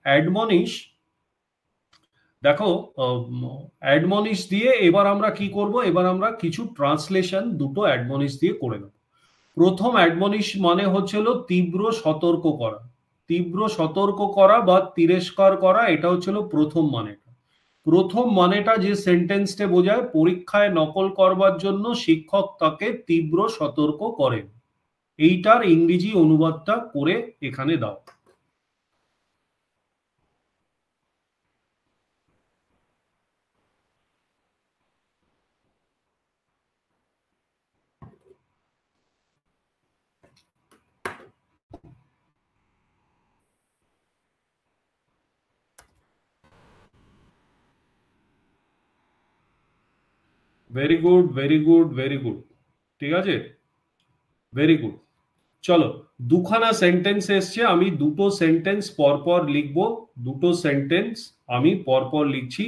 অ্যাডমনিশ, দেখো অ্যাডমনিশ দিয়ে এবার আমরা কি করব? এবার আমরা কিছু ট্রান্সলেশন দুটো অ্যাডমনিশ দিয়ে করে নেব। প্রথম অ্যাডমনিশ মানে হচ্ছিল তীব্র সতর্ক করা। তীব্র সতর্ক করা বা তিরস্কার করা, এটা হচ্ছিল প্রথম মানেটা। প্রথম মানেটা যে সেন্টেন্সটা বোঝায়, পরীক্ষায় নকল করবার জন্য শিক্ষক তাকে তীব্র সতর্ক করেন। এইটার ইংরেজি অনুবাদটা করে এখানে দাও। Very good, very good, very good. ঠিক আছে, ভেরি গুড। চলো, দুখানা সেন্টেন্স এসছে, আমি দুটো সেন্টেন্স পরপর লিখবো। দুটো সেন্টেন্স আমি পরপর লিখছি।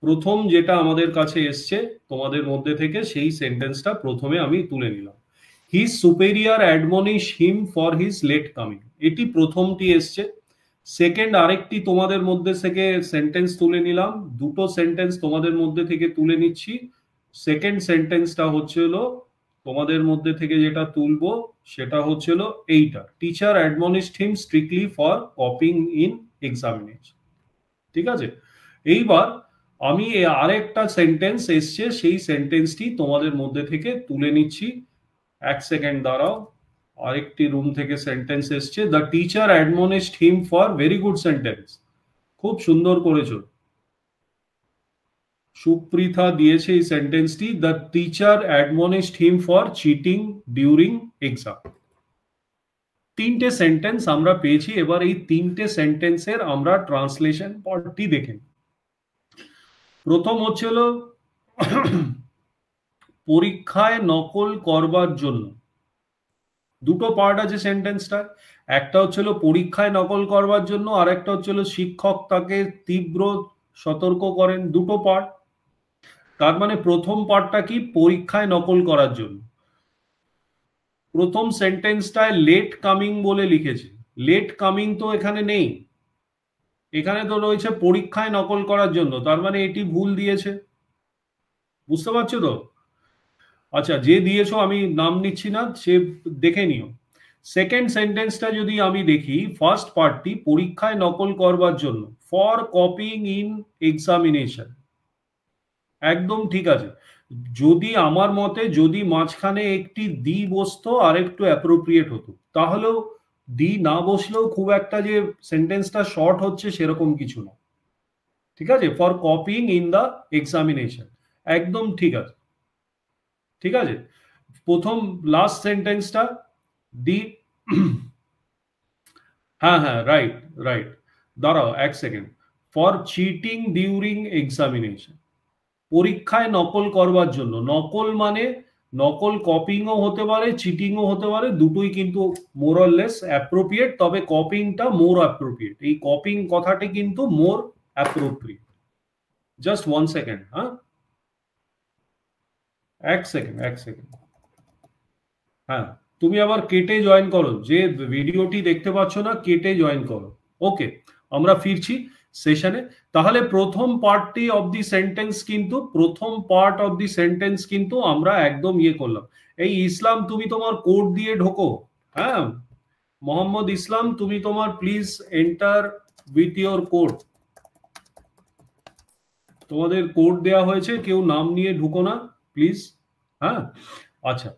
প্রথম যেটা আমাদের কাছে এসছে তোমাদের মধ্যে থেকে, সেই সেন্টেন্সটা প্রথমে আমি তুলে নিলাম। His superior admonish him for his late coming, এটি প্রথমটি এসছে। সেকেন্ড আরেকটি তোমাদের মধ্যে থেকে সেন্টেন্স তুলে নিলাম, দুটো সেন্টেন্স তোমাদের মধ্যে থেকে তুলে নিচ্ছি। সেকেন্ড সেন্টেন্সটা হচ্ছে হলো তোমাদের মধ্যে থেকে যেটা তুলবো সেটা হচ্ছিল এইটা, teacher admonished him strictly for কপিং in examination. ঠিক আছে, এইবার আমি আরেকটা সেন্টেন্স এসছে, সেই সেন্টেন্সটি তোমাদের মধ্যে থেকে তুলে নিচ্ছি। এক সেকেন্ড দাঁড়াও, আরেকটি রুম থেকে সেন্টেন্স এসছে, the teacher admonished him for, very good sentence, খুব সুন্দর করেছো। সুপ্রীথা দিয়েছে এই সেন্টেন্সটি, the teacher admonished him for cheating during exam. তিনটে সেন্টেন্স আমরা পেয়েছি, এবার এই তিনটে সেন্টেন্সের আমরা ট্রান্সলেশন পার্টটি দেখে নিই। প্রথম হচ্ছিল পরীক্ষায় নকল করবার জন্য। দুটো পার্ট আছে সেন্টেন্সটা, একটা হচ্ছিল পরীক্ষায় নকল করবার জন্য, আর একটা হচ্ছিল শিক্ষক তাকে তীব্র সতর্ক করেন। দুটো পার্ট। তার মানে প্রথম পার্টটা কি, পরীক্ষায় নকল করার জন্য। প্রথম সেন্টেন্সটায় লেট কামিং বলে লিখেছে, লেট কামিং তো এখানে নেই, এখানে তো রয়েছে পরীক্ষায় নকল করার জন্য, তার মানে এটি ভুল দিয়েছে। বুঝতে পারছো তো? আচ্ছা, যে দিয়েছো আমি নাম নিচ্ছি না, সে দেখে নিও। সেকেন্ড সেন্টেন্সটা যদি আমি দেখি, ফার্স্ট পার্টটি পরীক্ষায় নকল করবার জন্য, ফর কপিং ইন এক্সামিনেশন, একদম ঠিক আছে। যদি আমার মতে যদি মাঝখানে একটি দি বসতো আর একটু অ্যাপ্রোপ্রিয়েট হতো, তাহলেও দি না বসলেও খুব একটা যে সেন্টেন্সটা শর্ট হচ্ছে সেরকম কিছু না। ঠিক আছে, ফর কপিং ইন দ্য এক্সামিনেশন, একদম ঠিক আছে। ঠিক আছে, প্রথম লাস্ট সেন্টেন্সটা দি, হ্যাঁ হ্যাঁ, রাইট রাইট, দাঁড়াও এক second, for cheating during examination, পরীক্ষায় নকল করবার জন্য। নকল মানে নকল কপিংও হতে পারে, চিটিংও হতে পারে, দুটোই কিন্তু মোর অর লেস অ্যাপ্রোপ্রিয়েট, তবে কপিংটা মোর অ্যাপ্রোপ্রিয়েট, এই কপিং কথাটি কিন্তু মোর অ্যাপ্রোপ্রিয়েট। জাস্ট ওয়ান সেকেন্ড, হ্যাঁ, এক সেকেন্ড এক সেকেন্ড। হ্যাঁ, তুমি আবার কেটে জয়েন করো, যে ভিডিওটি দেখতে পাচ্ছ না কেটে জয়েন করো। ওকে, আমরা ফিরছি সেশনে। তাহলে প্রথম পার্টটি অফ দি সেন্টেন্স কিন্তু, প্রথম পার্ট অফ দি সেন্টেন্স কিন্তু আমরা একদম ইয়ে করলাম। এই ইসলাম, তুমি তোমার কোড দিয়ে ঢোকো। হ্যাঁ, মোহাম্মদ ইসলাম, তুমি তোমার please enter with your code. তোমাদের কোড দেয়া হয়েছে, কেউ নাম নিয়ে ঢুকো না প্লিজ। হ্যাঁ, আচ্ছা,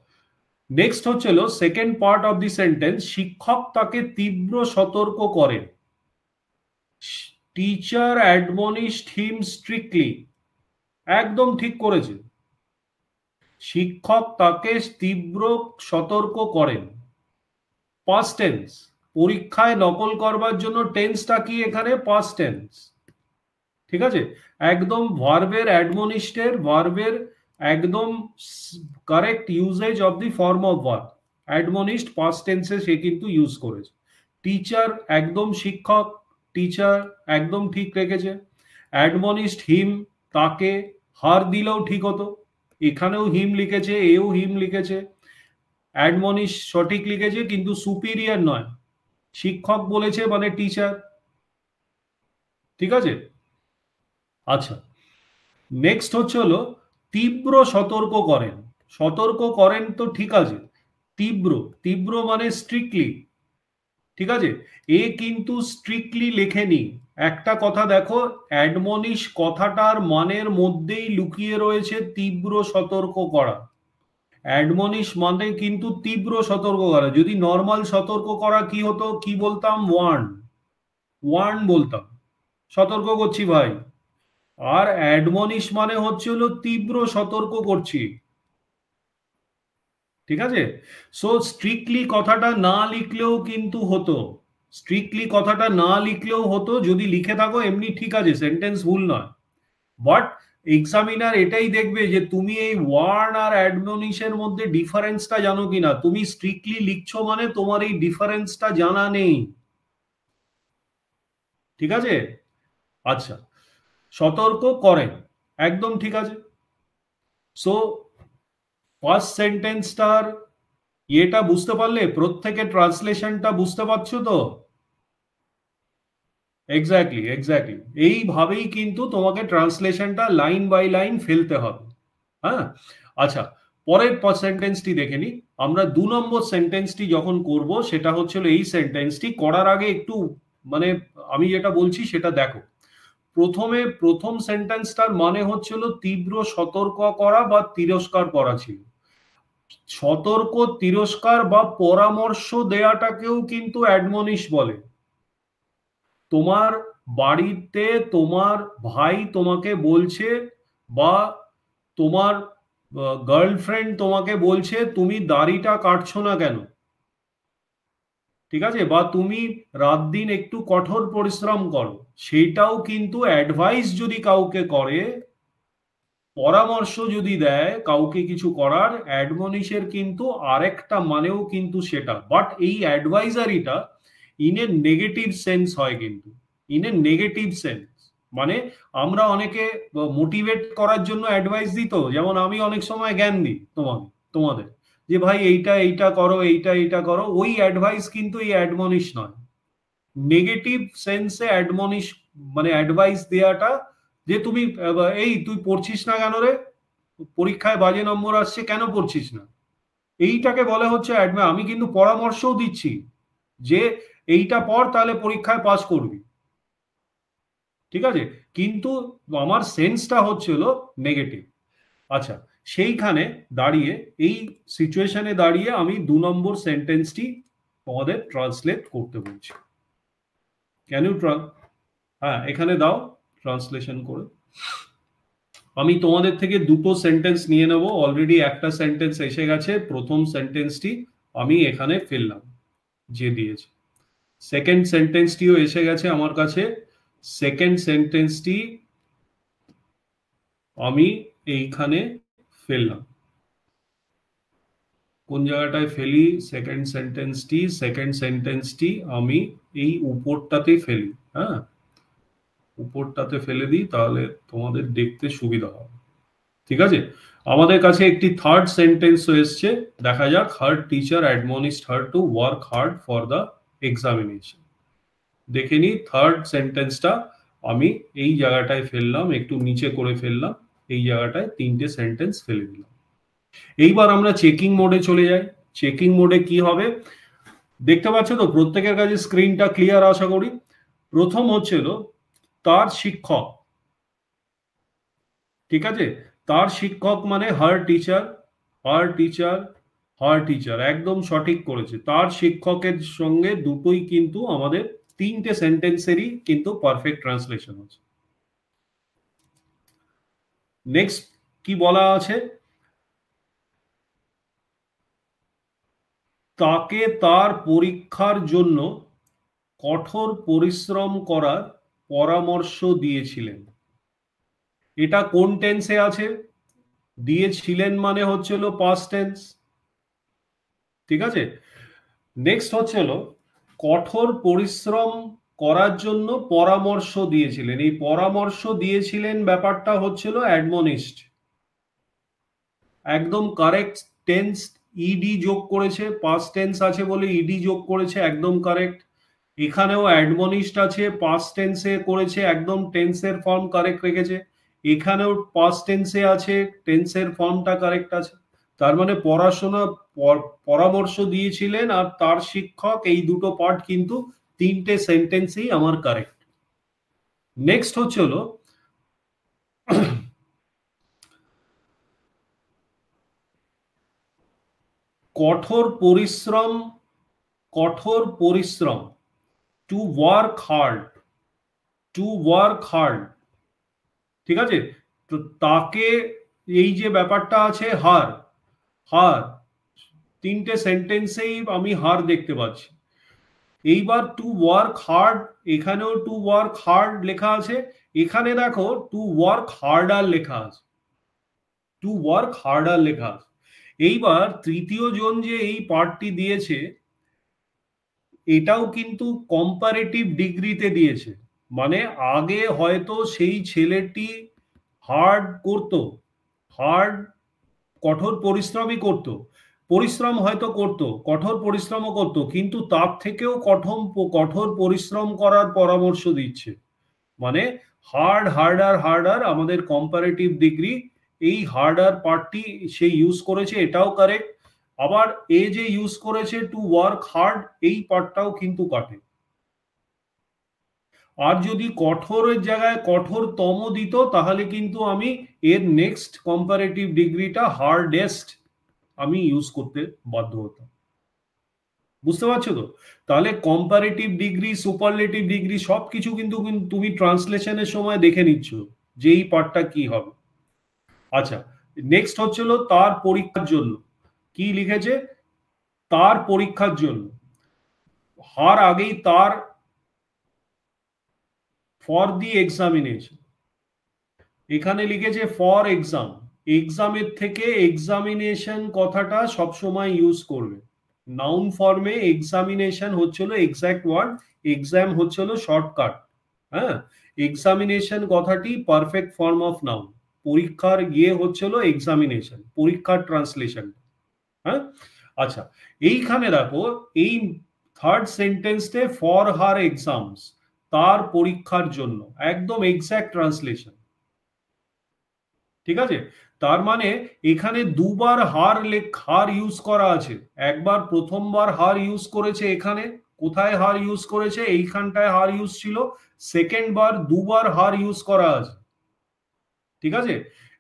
নেক্সট হচ্ছিল second part of the sentence, শিক্ষক তাকে তীব্র সতর্ক করেন, টিচার অ্যাডমনিশড হিম স্ট্রিক্টলি, একদম ঠিক করেছে, শিক্ষক তাকে তীব্র সতর্ক করেন। পাস্ট টেন্স, পরীক্ষায় নকল করবার জন্য টেন্সটা কি এখানে, পাস্ট টেন্স। ঠিক আছে, একদম ভার্বের অ্যাডমনিস্টের, ভার্বের একদম correct usage of the form of verb, admonished past টেন্সে সে কিন্তু ইউজ করেছে। টিচার একদম শিক্ষক, টিচার একদম ঠিক রেখেছে। অ্যাডমনিস্ট হিম, তাকে, হার দিলেও ঠিক হতো, এখানেও হিম লিখেছে, এও হিম লিখেছে। অ্যাডমনিশ সঠিক লিখেছে, কিন্তু সুপিরিয়র নয়, শিক্ষক বলেছে মানে টিচার। ঠিক আছে, আচ্ছা, নেক্সট হচ্ছে হলো তীব্র সতর্ক করেন। সতর্ক করেন তো ঠিক আছে, তীব্র, তীব্র মানে স্ট্রিক্টলি। ঠিক আছে, এ কিন্তু স্ট্রিক্টলি লেখেনি। একটা কথা দেখো, অ্যাডমনিশ কথাটার মানের মধ্যেই লুকিয়ে রয়েছে তীব্র সতর্ক করা। অ্যাডমনিশ মানে কিন্তু তীব্র সতর্ক করা। যদি নর্মাল সতর্ক করা কি হতো, কি বলতাম, ওয়ার্ন, ওয়ার্ন বলতাম, সতর্ক করছি ভাই। আর অ্যাডমনিশ মানে হচ্ছে হলো তীব্র সতর্ক করছি। ঠিক আছে, সো স্ট্রিক্টলি কথাটা না লিখলেও কিন্তু হতো, স্ট্রিক্টলি কথাটা না লিখলেও হতো, যদি লিখে থাকো এমনি ঠিক আছে, সেন্টেন্স ভুল নয়। বাট এক্সামিনার এটাই দেখবে যে তুমি এই ওয়ার্ন আর অ্যাডমনিশের মধ্যে ডিফারেন্সটা জানো কিনা। তুমি স্ট্রিক্টলি লিখছো মানে তোমার এই ডিফারেন্সটা জানা নেই, ঠিক আছে? আচ্ছা, সতর্ক করেন, একদম ঠিক আছে। সো ফার্স্ট সেন্টেন্সটার এটা বুঝতে পারলে, প্রত্যেকের ট্রান্সলেশনটা বুঝতে পারছো তো? এক্স্যাক্টলি এক্স্যাক্টলি, এইভাবেই কিন্তু তোমাকে ট্রান্সলেশনটা লাইন বাই লাইন ফেলতে হবে। হ্যাঁ, আচ্ছা, পরের সেন্টেন্সটি দেখে নি আমরা। 2 নম্বর সেন্টেন্সটি যখন করব, সেটা হচ্ছিল এই সেন্টেন্সটি করার আগে একটু মানে আমি যেটা বলছি সেটা দেখো। প্রথমে প্রথম সেন্টেন্সটার মানে হচ্ছিল তীব্র সতর্ক করা বা তিরস্কার করা ছিল। সতর্ক, তিরস্কার বা পরামর্শ দেয়াটাকেও কিন্তু অ্যাডমনিশ বলে। তোমার বাড়িতে তোমার ভাই তোমাকে বলছে, বা তোমার গার্লফ্রেন্ড তোমাকে বলছে তুমি দাড়িটা কাটছো না কেন, ঠিক আছে, বা তুমি রাত দিন একটু কঠোর পরিশ্রম করো, সেটাও কিন্তু অ্যাডভাইস যদি কাউকে করে, পরামর্শ যদি দেয় কাউকে কিছু করার, অ্যাডমনিশের কিন্তু আরেকটা মানেও কিন্তু সেটা। বাট এই অ্যাডভাইজারিটা ইন এ নেগেটিভ সেন্স হয় কিন্তু, ইন এ নেগেটিভ সেন্স। মানে আমরা অনেকে মোটিভেট করার জন্য অ্যাডভাইস দিত, যেমন আমি অনেক সময় জ্ঞান দিই তোমাদের যে ভাই এইটা এইটা করো, এইটা এইটা করো, ওই অ্যাডভাইস কিন্তু এই অ্যাডমনিশ নয়। নেগেটিভ সেন্সে অ্যাডমনিশ মানে অ্যাডভাইস দেয়াটা, যে তুমি এই তুই পড়ছিস না কেন রে, পরীক্ষায় বাজে নম্বর আসছে কেন পড়ছিস না, এইটাকে বলে হচ্ছে আমি কিন্তু পরামর্শও দিচ্ছি যে এইটা পড় তাহলে পরীক্ষায় পাস করবি, ঠিক আছে, কিন্তু আমার সেন্সটা হচ্ছিল নেগেটিভ। আচ্ছা, সেইখানে দাঁড়িয়ে, এই সিচুয়েশনে দাঁড়িয়ে আমি 2 নম্বর সেন্টেন্সটি তোমাদের ট্রান্সলেট করতে বলছি। ক্যান ইউ হ্যাঁ, এখানে দাও ট্রান্সলেশন করে। আমি তোমাদের থেকে দুটো সেন্টেন্স নিয়ে নেব, অলরেডি একটা সেন্টেন্স এসে গেছে, প্রথম সেন্টেন্সটি আমি এখানে ফেললাম যে দিয়েছে। সেকেন্ড সেন্টেন্সটিও এসে গেছে আমার কাছে, সেকেন্ড সেন্টেন্সটি আমি এইখানে ফেললাম। কোন জায়গাটায় ফেলি সেকেন্ড সেন্টেন্সটি? সেকেন্ড সেন্টেন্সটি আমি এই উপরটাতে ফেলি, হ্যাঁ, উপরটাতে ফেলে দিই, তাহলে তোমাদের দেখতে সুবিধা হবে, ঠিক আছে। আমাদের কাছে একটি থার্ড সেন্টেন্সও এসছে, দেখা যাক। Her teacher admonished her to work hard for the examination. দেখে নি থার্ড সেন্টেন্সটা আমি এই জায়গাটায় ফেললাম, একটু নিচে করে ফেললাম, এই জায়গাটায় তিনটে সেন্টেন্স ফেলে দিলাম। এইবার আমরা চেকিং মোডে চলে যাই। চেকিং মোডে কি হবে দেখতে পাচ্ছ তো? প্রত্যেকের কাছে স্ক্রিনটা ক্লিয়ার আশা করি। প্রথম হচ্ছিল তার শিক্ষক, ঠিক আছে, তার শিক্ষক মানে her teacher, her teacher, her teacher, একদম সঠিক করেছে। তার শিক্ষকের সঙ্গে দুটোই কিন্তু আমাদের তিনটে সেন্টেন্সেরই কিন্তু পারফেক্ট ট্রান্সলেশন আছে। নেক্সট কি বলা আছে? তাকে তার পরীক্ষার জন্য কঠোর পরিশ্রম করার পরামর্শ দিয়েছিলেন। এটা কোন টেন্সে আছে? দিয়েছিলেন মানে হচ্ছিল পাস্ট টেন্স, ঠিক আছে। নেক্সট হচ্ছিল কঠোর পরিশ্রম করার জন্য পরামর্শ দিয়েছিলেন। এই পরামর্শ দিয়েছিলেন ব্যাপারটা হচ্ছিল অ্যাডমনিশড, একদম কারেক্ট টেন্স। ইডি যোগ করেছে, পাস্ট টেন্স আছে বলে ইডি যোগ করেছে, একদম কারেক্ট। এখানেও অ্যাডমনিশড আছে, পাস্ট টেন্সে করেছে, একদম টেন্সের ফর্ম কারেক্ট রেখেছে। এখানেও পাস্ট টেন্সে আছে, টেন্সের ফর্মটা কারেক্ট আছে। তার মানে পড়াশোনা, পরামর্শ দিয়েছিলেন আর তার শিক্ষক, এই দুটো পার্ট কিন্তু তিনটে সেন্টেন্সেই আমার কারেক্ট। নেক্সট হচ্ছে হলো কঠোর পরিশ্রম, কঠোর পরিশ্রম, two work hard, two work hard, ঠিক আছে। তো তাকে, এই যে ব্যাপারটা আছে হার, হার, তিনটে সেন্টেন্সেই আমি হার দেখতে পাচ্ছি। এইবার টু ওয়ার্ক হার্ড, এখানেও টু ওয়ার্ক হার্ড লেখা আছে, এখানে দেখো টু ওয়ার্ক হার্ডার লেখা আছে, টু ওয়ার্ক হার্ডার লেখা আছে। এইবার তৃতীয় জন যে এই পার্টটি দিয়েছে এটাও কিন্তু কম্পারেটিভ ডিগ্রিতে দিয়েছে, মানে আগে হয়তো সেই ছেলেটি হার্ড করতো, হার্ড কঠোর পরিশ্রমই করত, পরিশ্রম হয়তো করত, কঠোর পরিশ্রমও করত, কিন্তু তার থেকেও কঠোর পরিশ্রম করার পরামর্শ দিচ্ছে। মানে হার্ড হার্ডার হার্ডার আমাদের কম্পারেটিভ ডিগ্রি, এই হার্ডার পার্টটি সে ইউজ করেছে, এটাও কারেক্ট। আবার এ যে ইউজ করেছে টু ওয়ার্ক হার্ড, এই পার্টটাও কিন্তু কাটে। আর যদি কঠোরের জায়গায় কঠোরতম দিত তাহলে কিন্তু আমি এর নেক্সট কম্পারেটিভ ডিগ্রিটা হার্ডেস্ট আমি ইউজ করতে বাধ্য হতাম। বুঝতে পারছো তো? তাহলে কম্পারেটিভ ডিগ্রি, সুপারলেটিভ ডিগ্রি সবকিছু কিন্তু তুমি ট্রান্সলেশনের সময় দেখে নিচ্ছ যে এই পার্টটা কি হবে। আচ্ছা, নেক্সট হচ্ছিল তার পরীক্ষার জন্য। কি লিখেছে? তার পরীক্ষার জন্য। হার আগেই তার, ফর দি এক্সামিনেশন, এখানে লিখেছে ফর এক্সাম। এক্সামের থেকে এক্সামিনেশন কথাটা সবসময় ইউজ করবে। নাউন ফর্মে এক্সামিনেশন হচ্ছিল এক্সাক্ট ওয়ার্ড, এক্সাম হচ্ছিল শর্টকাট। হ্যাঁ, এক্সামিনেশন কথাটি পারফেক্ট ফর্ম অফ নাউন। পরীক্ষার ইয়ে হচ্ছিল এক্সামিনেশন, পরীক্ষার ট্রান্সলেশন। হ্যাঁ, আচ্ছা, এইখানে দেখো এই থার্ড সেন্টেন্সে ফর হার এক্সামস, তার পরীক্ষার জন্য, একদম এক্সাক্ট ট্রান্সলেশন। ঠিক আছে, তার মানে এখানে দুবার হার ইউজ করা আছে। একবার প্রথমবার হার ইউজ করেছে, এখানে কোথায় হার ইউজ করেছে, এইখানটায় হার ইউজ ছিল। সেকেন্ড বার দুবার হার ইউজ করা আছে। ঠিক আছে,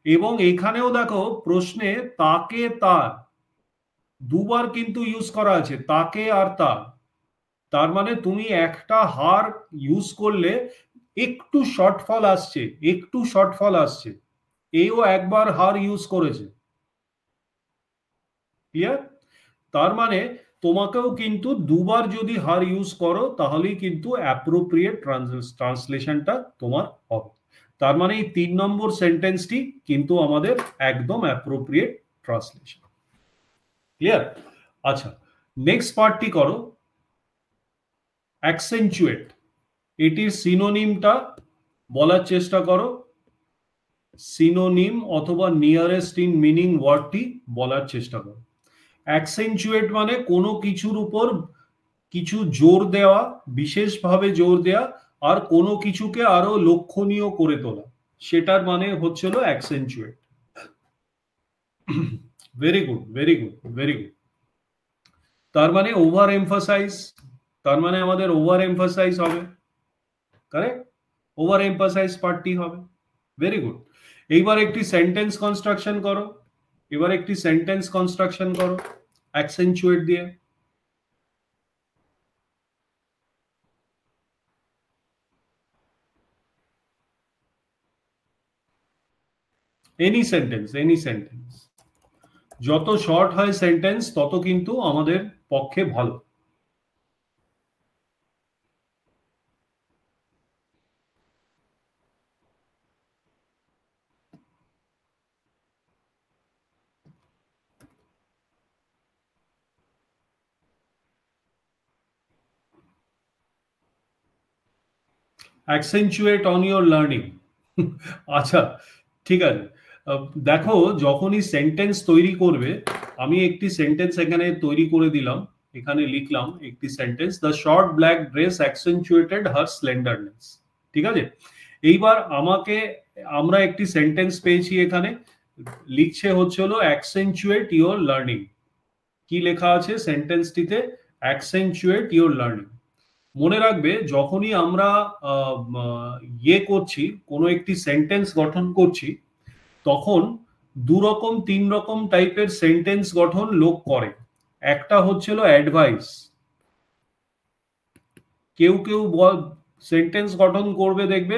এবং এখানেও দেখো প্রশ্নে তাকে তার দুবার কিন্তু ইউজ করা আছে, তাকে আর তার। তার মানে তুমি একটা হার ইউজ করলে একটু শর্টফল আসছে, একটু শর্টফল আসছে। এও একবার হার ইউজ করেছে। ক্লিয়ার? তার মানে তোমাকেও কিন্তু দুবার যদি হার ইউজ করো তাহলেই কিন্তু অ্যাপ্রোপ্রিয়েট ট্রান্সলেশনটা তোমার হবে। তার মানে এই 3 নম্বর সেন্টেন্সটি কিন্তু আমাদের একদম অ্যাপ্রোপ্রিয়েট ট্রান্সলেশন। ক্লিয়ার? আচ্ছা, নেক্সট পার্টটি করো অ্যাকসেন্চুয়েট। এটির সিনোনিমটা বলার চেষ্টা করো, সিনোনিম অথবা নিয়ারেস্ট ইন মিনিং ওয়ার্ডটি বলার চেষ্টা করো। অ্যাকসেন্চুয়েট মানে কোনো কিছুর উপর কিছু জোর দেওয়া, বিশেষভাবে জোর দেওয়া, আর কোনো কিছুকে আরো লক্ষণীয় করে তোলা, সেটার মানে হচ্ছিল accentuate. Very good, very good, very good. তার মানে ওভার এমফাসাইজ, তার মানে আমাদের ওভার এমফাসাইজ হবে, কারেক্ট? ওভার এমফাসাইজ পার্টটি হবে। Very good. এইবার একটি সেন্টেন্স কনস্ট্রাকশন করো, এবার একটি সেন্টেন্স কনস্ট্রাকশন করো অ্যাকসেন্চুয়েট দিয়ে। এনি সেন্টেন্স, এনি সেন্টেন্স, যত শর্ট হয় সেন্টেন্স তত কিন্তু আমাদের পক্ষে ভালো। অ্যাকসেন্চুয়েট অন ইউর লার্নিং। আচ্ছা, ঠিক আছে। দেখো, যখনই সেন্টেন্স তৈরি করবে, আমি একটি সেন্টেন্স এখানে তৈরি করে দিলাম, এখানে লিখলাম একটি sentence, the short black dress accentuated her slenderness. ঠিক আছে, এইবার আমরা একটি সেন্টেন্স পেয়েছি, এখানে লিখছে হচ্ছে হলো অ্যাকসেন্চুয়েট ইউর লার্নিং। কি লেখা আছে সেন্টেন্সটিতে? অ্যাকসেন্চুয়েট ইউর লার্নিং। মনে রাখবে, যখনই আমরা ইয়ে করছি, কোনো একটি সেন্টেন্স গঠন করছি, তখন 2 রকম 3 রকম টাইপের সেন্টেন্স গঠন লোক করে। একটা হচ্ছিল অ্যাডভাইস। কেউ কেউ সেন্টেন্স গঠন করবে, দেখবে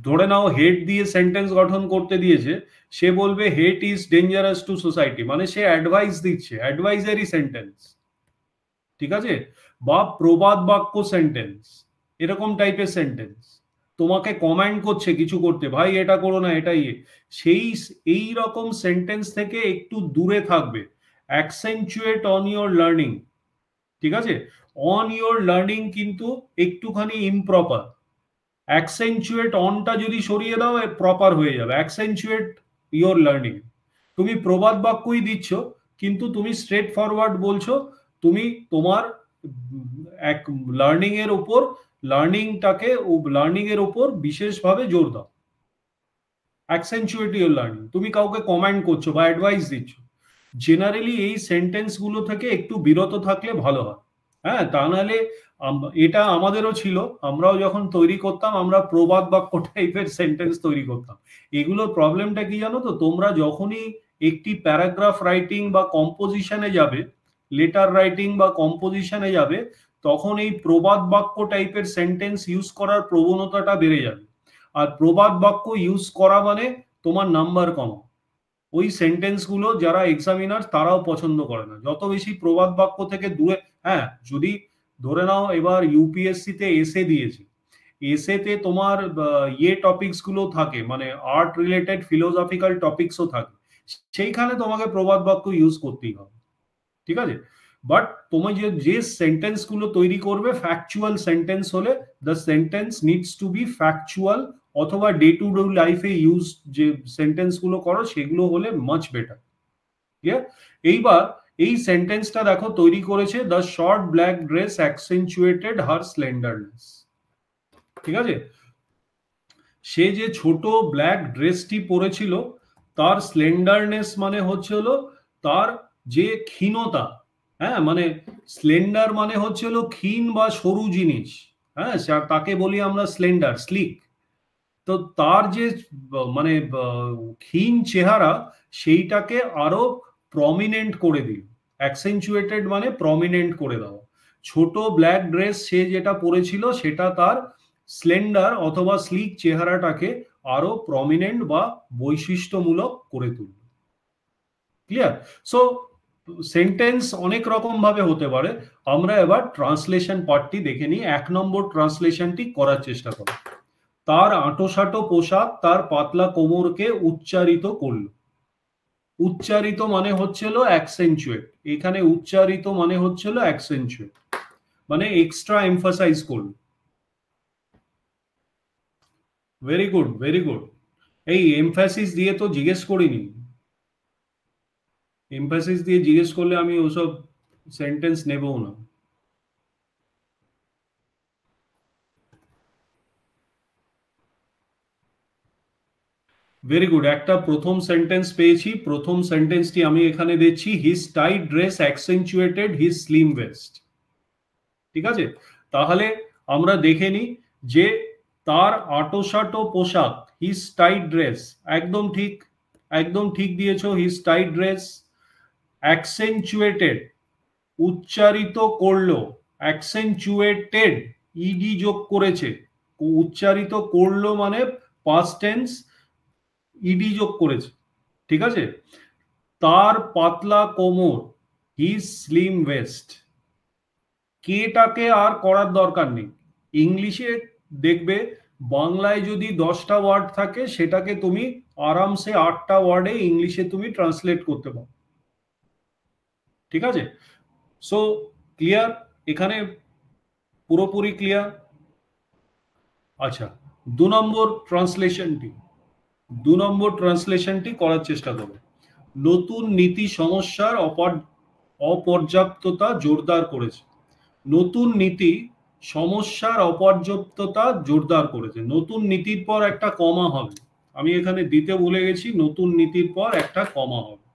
ধরে নাও হেট দিয়ে সেন্টেন্স গঠন করতে দিয়েছে, সে বলবে হেট ইজ ডেঞ্জারাস টু সোসাইটি, মানে সে অ্যাডভাইস দিচ্ছে, অ্যাডভাইজারি সেন্টেন্স। ঠিক আছে, বা প্রবাদ বাক্য সেন্টেন্স, এরকম টাইপের সেন্টেন্স তোমাকে কমান্ড করছে কিছু করতে, ভাই এটা করো না, এটাই সেই এই রকম সেন্টেন্স থেকে একটু দূরে থাকবে। অ্যাকসেন্চুয়েট অন ইওর লার্নিং, ঠিক আছে, অন ইওর লার্নিং কিন্তু একটুখানি ইমপ্রপার। অ্যাকসেন্চুয়েট অনটা যদি সরিয়ে দাও প্রপার হয়ে যাবে। অ্যাকসেন্চুয়েট ইওর লার্নিং, তুমি প্রবাদ বাক্যই দিচ্ছ কিন্তু তুমি স্ট্রেট ফরওয়ার্ড বলছো, তুমি তোমার এক লার্নিং এর উপর, লার্নিং এর উপর বিশেষভাবে জোর দাও। অ্যাকসেন্চুয়েট ইওর লার্নিং, তুমি কাউকে কমান্ড করছো বা অ্যাডভাইস দিচ্ছ। জেনারেলি এই সেন্টেন্স গুলো থেকে একটু বিরত থাকলে ভালো হয়। হ্যাঁ, তা নাহলে এটা আমাদেরও ছিল, আমরাও যখন তৈরি করতাম আমরা প্রবাদ বাক্য টাইপের সেন্টেন্স তৈরি করতাম। এগুলোর প্রবলেমটা কি জানো তো, তোমরা যখনই একটি প্যারাগ্রাফ রাইটিং বা কম্পোজিশনে যাবে, লেটার রাইটিং বা কম্পোজিশনে যাবে, তখন এই প্রবাদ বাক্য টাইপের সেন্টেন্স ইউজ করার প্রবণতাটা বেড়ে যাবে। আর প্রবাদ বাক্য ইউজ করা মানে তোমার নাম্বার কমা। ওই সেন্টেন্স গুলো যারা এক্সামিনার তারাও পছন্দ করে না, যত বেশি প্রবাদ বাক্য থেকে দূরে। হ্যাঁ, যদি ধরে নাও এবার ইউপিএসসি তে এসে দিয়েছে, এসেতে তোমার টপিকস গুলো থাকে, মানে আর্ট রিলেটেড ফিলোসফিক্যাল টপিকসও থাকে, সেইখানে তোমাকে প্রবাদ বাক্য ইউজ করতেই হবে, ঠিক আছে। বাট তুমি যে সেন্টেন্স গুলো তৈরি করবে ফ্যাকচুয়াল সেন্টেন্স হলে, the sentence needs to be factual, অথবা ডে টু ডে লাইফে ইউজ যে সেন্টেন্স গুলো করো সেগুলো হলে মাচ বেটার। এইবার এই সেন্টেন্সটা দেখো তৈরি করেছে, the short black dress accentuated her slenderness, ঠিক আছে। সে যে ছোট ব্ল্যাক ড্রেসটি পরেছিল তার স্লেন্ডারনেস মানে হচ্ছে হলো তার যে ক্ষীণতা। হ্যাঁ, মানে স্লেন্ডার মানে হচ্ছে হলো ক্ষীণ বা সরু জিনিস। হ্যাঁ, তাকে বলি আমরা স্লেন্ডার, স্লিক। তো তার যে মানে ক্ষীণ চেহারা, সেইটাকে আরো প্রমিনেন্ট করে দিল। অ্যাকসেন্চুয়েটেড মানে প্রমিনেন্ট করে দাও। ছোট ব্ল্যাক ড্রেস সে যেটা পরেছিল সেটা তার স্লেন্ডার অথবা স্লিক চেহারাটাকে আরো প্রমিনেন্ট বা বৈশিষ্ট্যমূলক করে তুলল। ক্লিয়ার? সো সেন্টেন্স অনেক রকম ভাবে হতে পারে। আমরা এবার ট্রান্সলেশন পার্টটি দেখে নিই। 1 নম্বর ট্রান্সলেশনটি করার চেষ্টা করো। তার আঁটোসাঁটো পোশাক তার পাতলা কোমরকে উচ্চারিত করল। উচ্চারিত মানে হচ্ছিল অ্যাকসেন্চুয়েট, এখানে উচ্চারিত মানে হচ্ছিল অ্যাকসেন্চুয়েট, মানে এক্সট্রা এমফাসাইজ করল। Very good, very good. এই এমফাসিস দিয়ে তো জিজ্ঞেস করিনি, এমফাসিস দিয়ে জিজ্ঞেস করলে আমি ওসব সেন্টেন্স নেবও না। ভেরি গুড, একটা প্রথম সেন্টেন্স পেয়েছি। প্রথম সেন্টেন্সটি আমি এখানে দিচ্ছি, his tight dress accentuated his slim waist. ঠিক আছে, তাহলে আমরা দেখে নিই যে তার আঁটোসাঁটো পোশাক, হিজ টাইট ড্রেস, একদম ঠিক, একদম ঠিক দিয়েছো। হিজ টাইট ড্রেস অ্যাকসেন্চুয়েটেড, উচ্চারিত করলো, অ্যাকসেন্চুয়েটেড ইডি যোগ করেছে, উচ্চারিত করলো মানে পাস্ট টেন্স, ইডি যোগ করেছে, ঠিক আছে। তার পাতলা কোমর, হিজ স্লিম ওয়েস্ট। কেটাকে আর করার দরকার নেই। ইংলিশে দেখবে বাংলায় যদি 10টা ওয়ার্ড থাকে সেটাকে তুমি আরামসে 8টা ওয়ার্ডে ইংলিশে তুমি ট্রান্সলেট করতে পারো, ঠিক আছে। সো ক্লিয়ার, এখানে পুরোপুরি ক্লিয়ার। আচ্ছা, 2 নম্বর ট্রান্সলেশনটি করার চেষ্টা করো। নতুন নীতি সমস্যার অপর্যাপ্ততা জোরদার করেছে। নতুন নীতি সমস্যার অপর্যাপ্ততা জোরদার করেছে। নতুন নীতির পর একটা কমা হবে, আমি এখানে দিতে ভুলে গেছি, নতুন নীতির পর একটা কমা হবে।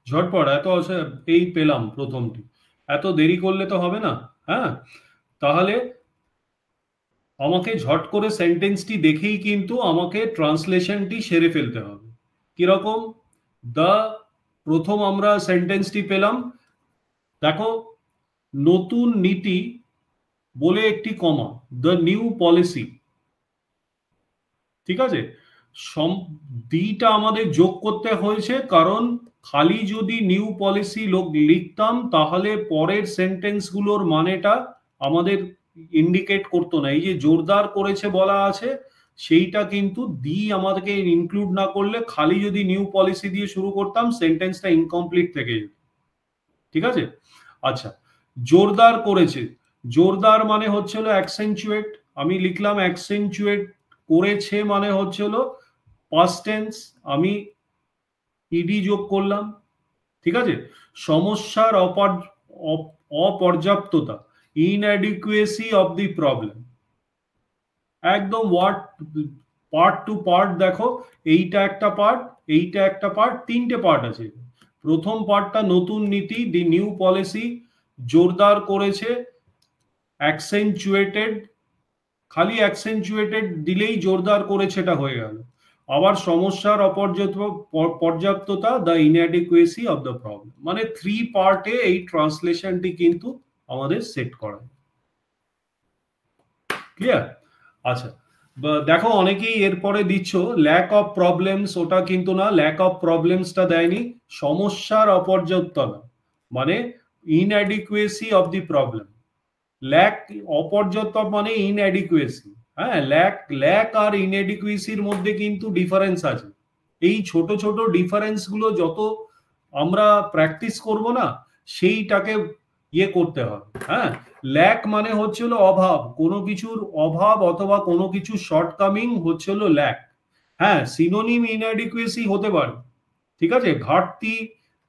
ঝটপট এই পেলাম প্রথমটি, এত দেরি করলে তো হবে না। হ্যাঁ, তাহলে আমাকে ঝট করে সেন্টেন্সটি দেখেই কিন্তু আমাকে ট্রান্সলেশনটি সেরে ফেলতে হবে। কিরকম? দ্য, প্রথম আমরা সেন্টেন্সটি পেলাম, দেখো নতুন নীতি বলে একটি কমা, দ্য নিউ পলিসি, ঠিক আছে? দিটা আমাদের যোগ করতে হয়েছে, কারণ খালি যদি নিউ পলিসি লিখতাম তাহলে পরের সেন্টেন্সগুলোর মানেটা আমাদের ইন্ডিকেট করতো না। এই যে জোরদার করেছে বলা আছে, সেইটা কিন্তু দি আমাদেরকে ইনক্লুড না করলে, খালি যদি নিউ পলিসি দিয়ে শুরু করতাম সেন্টেন্সটা ইনকমপ্লিট থেকে যেত, ঠিক আছে? আচ্ছা, জোরদার করেছে, জোরদার মানে হচ্ছে হলো অ্যাকসেন্চুয়েট, আমি লিখলাম অ্যাকসেন্চুয়েট করেছে মানে হচ্ছে হলো পাস্ট টেন্স, আমি ইডি যোগ করলাম, ঠিক আছে? সমস্যার অপর্যাপ্ততা, ইনঅ্যাডিকুয়েসি অফ দি প্রবলেম, একদম ওয়ার্ড পার্ট টু পার্ট দেখো, এইটা একটা পার্ট, এইটা একটা পার্ট, তিনটে পার্ট আছে। প্রথম পার্টটা নতুন নীতি, দি নিউ পলিসি, জোরদার করেছে, অ্যাকসেন্চুয়েটেড, খালি অ্যাকসেন্চুয়েটেড দিলেই জোরদার করেছেটা হয়ে গেল। আবার সমস্যার পর্যাপ্ততা, দ্য ইনঅ্যাডিকুয়েসি অফ দ্য প্রবলেম, মানে 3 পার্টে এই ট্রান্সলেশনটি কিন্তু আমাদের সেট করা। ক্লিয়ার? আচ্ছা, দেখো অনেকেই এরপরে দিচ্ছ ল্যাক অফ প্রবলেমস, ওটা কিন্তু না, ল্যাক অফ প্রবলেমসটা দেয়নি, সমস্যার অপর্যাপ্ততা মানে ইনঅ্যাডিকুয়েসি অফ দি প্রবলেম। ল্যাক, অপর্যাপ্ত মানে ইনঅ্যাডিকুয়েসি, হ্যাঁ, ল্যাক আর ইনঅ্যাডিকুয়েসির মধ্যে কিন্তু ডিফারেন্স আছে। এই ছোট ছোট ডিফারেন্স গুলো যত আমরা প্র্যাকটিস করব না, সেইটাকে ইয়ে করতে হবে। হ্যাঁ, ল্যাক মানে হচ্ছে হলো অভাব, কোনো কিছুর অভাব অথবা কোনো কিছু শর্টকামিং হচ্ছে হলো ল্যাক। হ্যাঁ, সিনোনিম ইনঅ্যাডিকুয়েসি হতে পারে, ঠিক আছে, ঘাটতি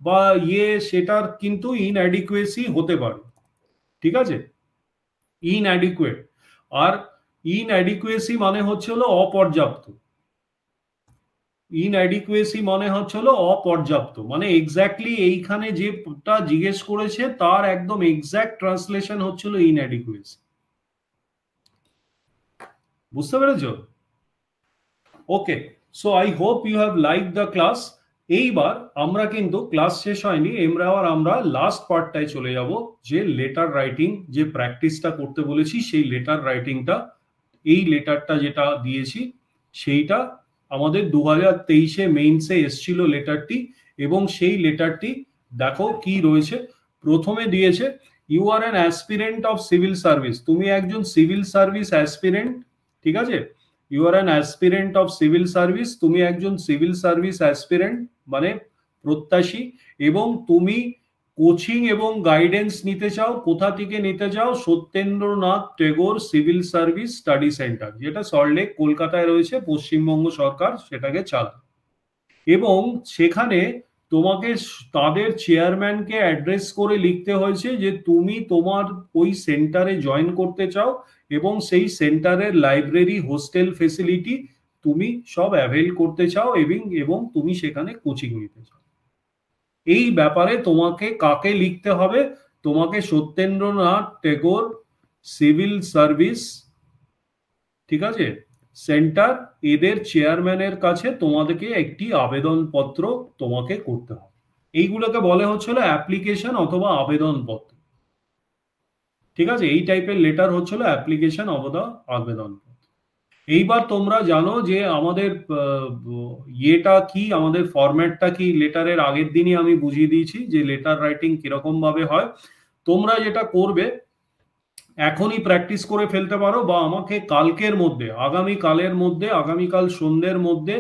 বা ইয়ে, সেটার কিন্তু ইনঅ্যাডিকুয়েসি হতে পারে, ঠিক আছে, ইনঅ্যাডিকুয়েট। আর ইনঅ্যাডিকুয়েসি মানে হচ্ছে হলো অপর্যাপ্ত, ইনঅ্যাডিকুয়েসি মানে হচ্ছে হলো অপর্যাপ্ত, মানে এক্স্যাক্টলি এইখানে যেটা জিজ্ঞেস করেছে তার একদম এক্স্যাক্ট ট্রান্সলেশন হচ্ছে হলো ইনঅ্যাডিকুয়েসি। বুঝতে পেরেছো? Okay, so I hope you have like the class. এইবার আমরা কিন্তু ক্লাস শেষ হয়নি, আমরা লাস্ট পার্টটায় চলে যাব, যে লেটার রাইটিং, যে প্র্যাকটিসটা করতে বলেছি সেই লেটার রাইটিংটা, এই লেটারটা যেটা দিয়েছি সেইটা আমাদের 2023-এ মেইনসে এসছিল লেটারটি, এবং সেই লেটারটি দেখো কি রয়েছে। প্রথমে দিয়েছে you are an aspirant of civil service, তুমি একজন সিভিল সার্ভিস অ্যাসপিরেন্ট, ঠিক আছে, you are an aspirant of civil service, তুমি একজন সিভিল সার্ভিস অ্যাসপিরেন্ট মানে প্রত্যাশী, এবং তুমি কোচিং এবং গাইডেন্স নিতে চাও, কোথা থেকে নিতে চাও? Satyendranath Tagore civil service study centre, যেটা সল্টলেক কলকাতায় রয়েছে, পশ্চিমবঙ্গ সরকার সেটাকে চালায়। এবং সেখানে তোমাকে তাদের চেয়ারম্যানকে অ্যাড্রেস করে লিখতে হয়েছে যে তুমি তোমার ওই সেন্টারে জয়েন করতে চাও, এবং সেই সেন্টারের লাইব্রেরি, হোস্টেল ফেসিলিটি তুমি সব অ্যাভেল করতে চাও, এবং তুমি সেখানে কোচিং নিতে চাও। এই ব্যাপারে তোমাকে কাকে লিখতে হবে? তোমাকে সত্যেন্দ্রনাথ টেগোর সিভিল সার্ভিস, ঠিক আছে, সেন্টার, এদের চেয়ারম্যানের কাছে তোমাদেরকে একটি আবেদনপত্র তোমাকে করতে হবে। এইগুলোকে বলে হচ্ছিল অ্যাপ্লিকেশন অথবা আবেদনপত্র, ঠিক আছে, এই টাইপের লেটার হচ্ছিল অ্যাপ্লিকেশন অথবা আবেদনপত্র। এইবার তোমরা জানো যে আমাদের ইয়েটা কি, আমাদের ফরম্যাটটা কি, লেটারের আগের দিনই আমি বুঝিয়ে দিয়েছি যে লেটার রাইটিং কিরকম ভাবে হয়। তোমরা যেটা করবে, এখনই প্র্যাকটিস করে ফেলতে পারো, বা আমাকে কালকের মধ্যে, আগামীকালের মধ্যে, আগামীকাল সন্ধ্যের মধ্যে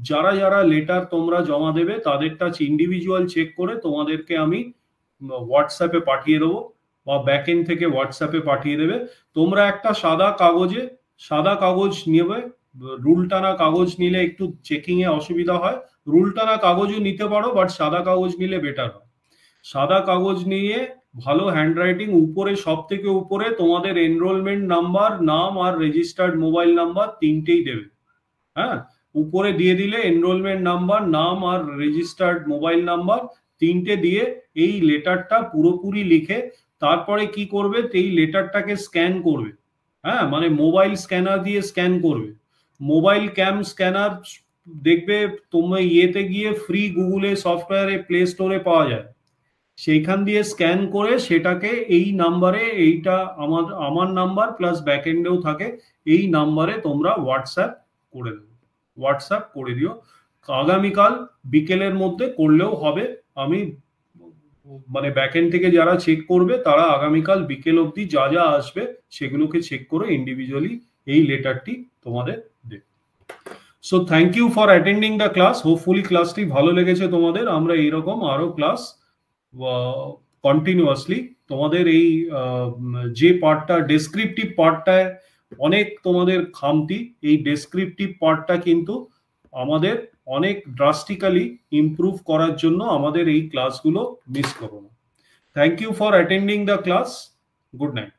যারা যারা লেটার তোমরা জমা দেবে তাদেরটা ইন্ডিভিজুয়াল চেক করে তোমাদেরকে আমি হোয়াটসঅ্যাপে পাঠিয়ে দেবো, বা ব্যাকএন্ড থেকে হোয়াটসঅ্যাপে পাঠিয়ে দেবে। তোমরা একটা সাদা কাগজ নেবে, রুল টানা কাগজ নিলে একটু চেকিং এ অসুবিধা হয়, রুল টানা কাগজও নিতে পারো, বাট সাদা কাগজ নিলে বেটার হয়। সাদা কাগজ নিয়ে ভালো হ্যান্ডরাইটিং, উপরে সব থেকে উপরে তোমাদের এনরোলমেন্ট নাম্বার, নাম আর রেজিস্টার্ড মোবাইল নাম্বার তিনটেই দেবে। হ্যাঁ, উপরে দিয়ে দিলে এনরোলমেন্ট নাম্বার, নাম আর রেজিস্টার্ড মোবাইল নাম্বার তিনটে দিয়ে এই লেটারটা পুরোপুরি লিখে, তারপরে কি করবে, এই লেটারটাকে স্ক্যান করবে। হ্যাঁ, মানে মোবাইল স্ক্যানার দিয়ে স্ক্যান করবে, মোবাইল ক্যাম স্ক্যানার দেখবে তোমরা ইয়েতে গিয়ে ফ্রি গুগলে সফটওয়্যারে প্লে স্টোরে পাওয়া যায়, সেইখান দিয়ে স্ক্যান করে সেটাকে এই নাম্বারে, এইটা আমার নাম্বার প্লাস ব্যাকএন্ডেও থাকে, এই নাম্বারে তোমরা হোয়াটসঅ্যাপ করে দিও। আগামীকাল বিকেলের মধ্যে করলেও হবে। আমি মানে ব্যাকএন্ড থেকে যারা চেক করবে তারা আগামীকাল বিকেল অবধি যা যা আসবে সেগুলোকে চেক করে ইন্ডিভিজুয়ালি এই লেটারটি তোমাদের দেবে। So thank you for attending the class. Hopefully ক্লাসটি ভালো লেগেছে তোমাদের। আমরা এইরকম আরো ক্লাস কন্টিনিউয়াসলি তোমাদের এই যে পার্টটা ডেসক্রিপটিভ পার্টটায় অনেক তোমাদের খামতি, এই ডেসক্রিপটিভ পার্টটা কিন্তু আমাদের অনেক ড্রাস্টিক্যালি ইমপ্রুভ করার জন্য আমাদের এই ক্লাসগুলো মিস করো না। Thank you for attending the class. Good night.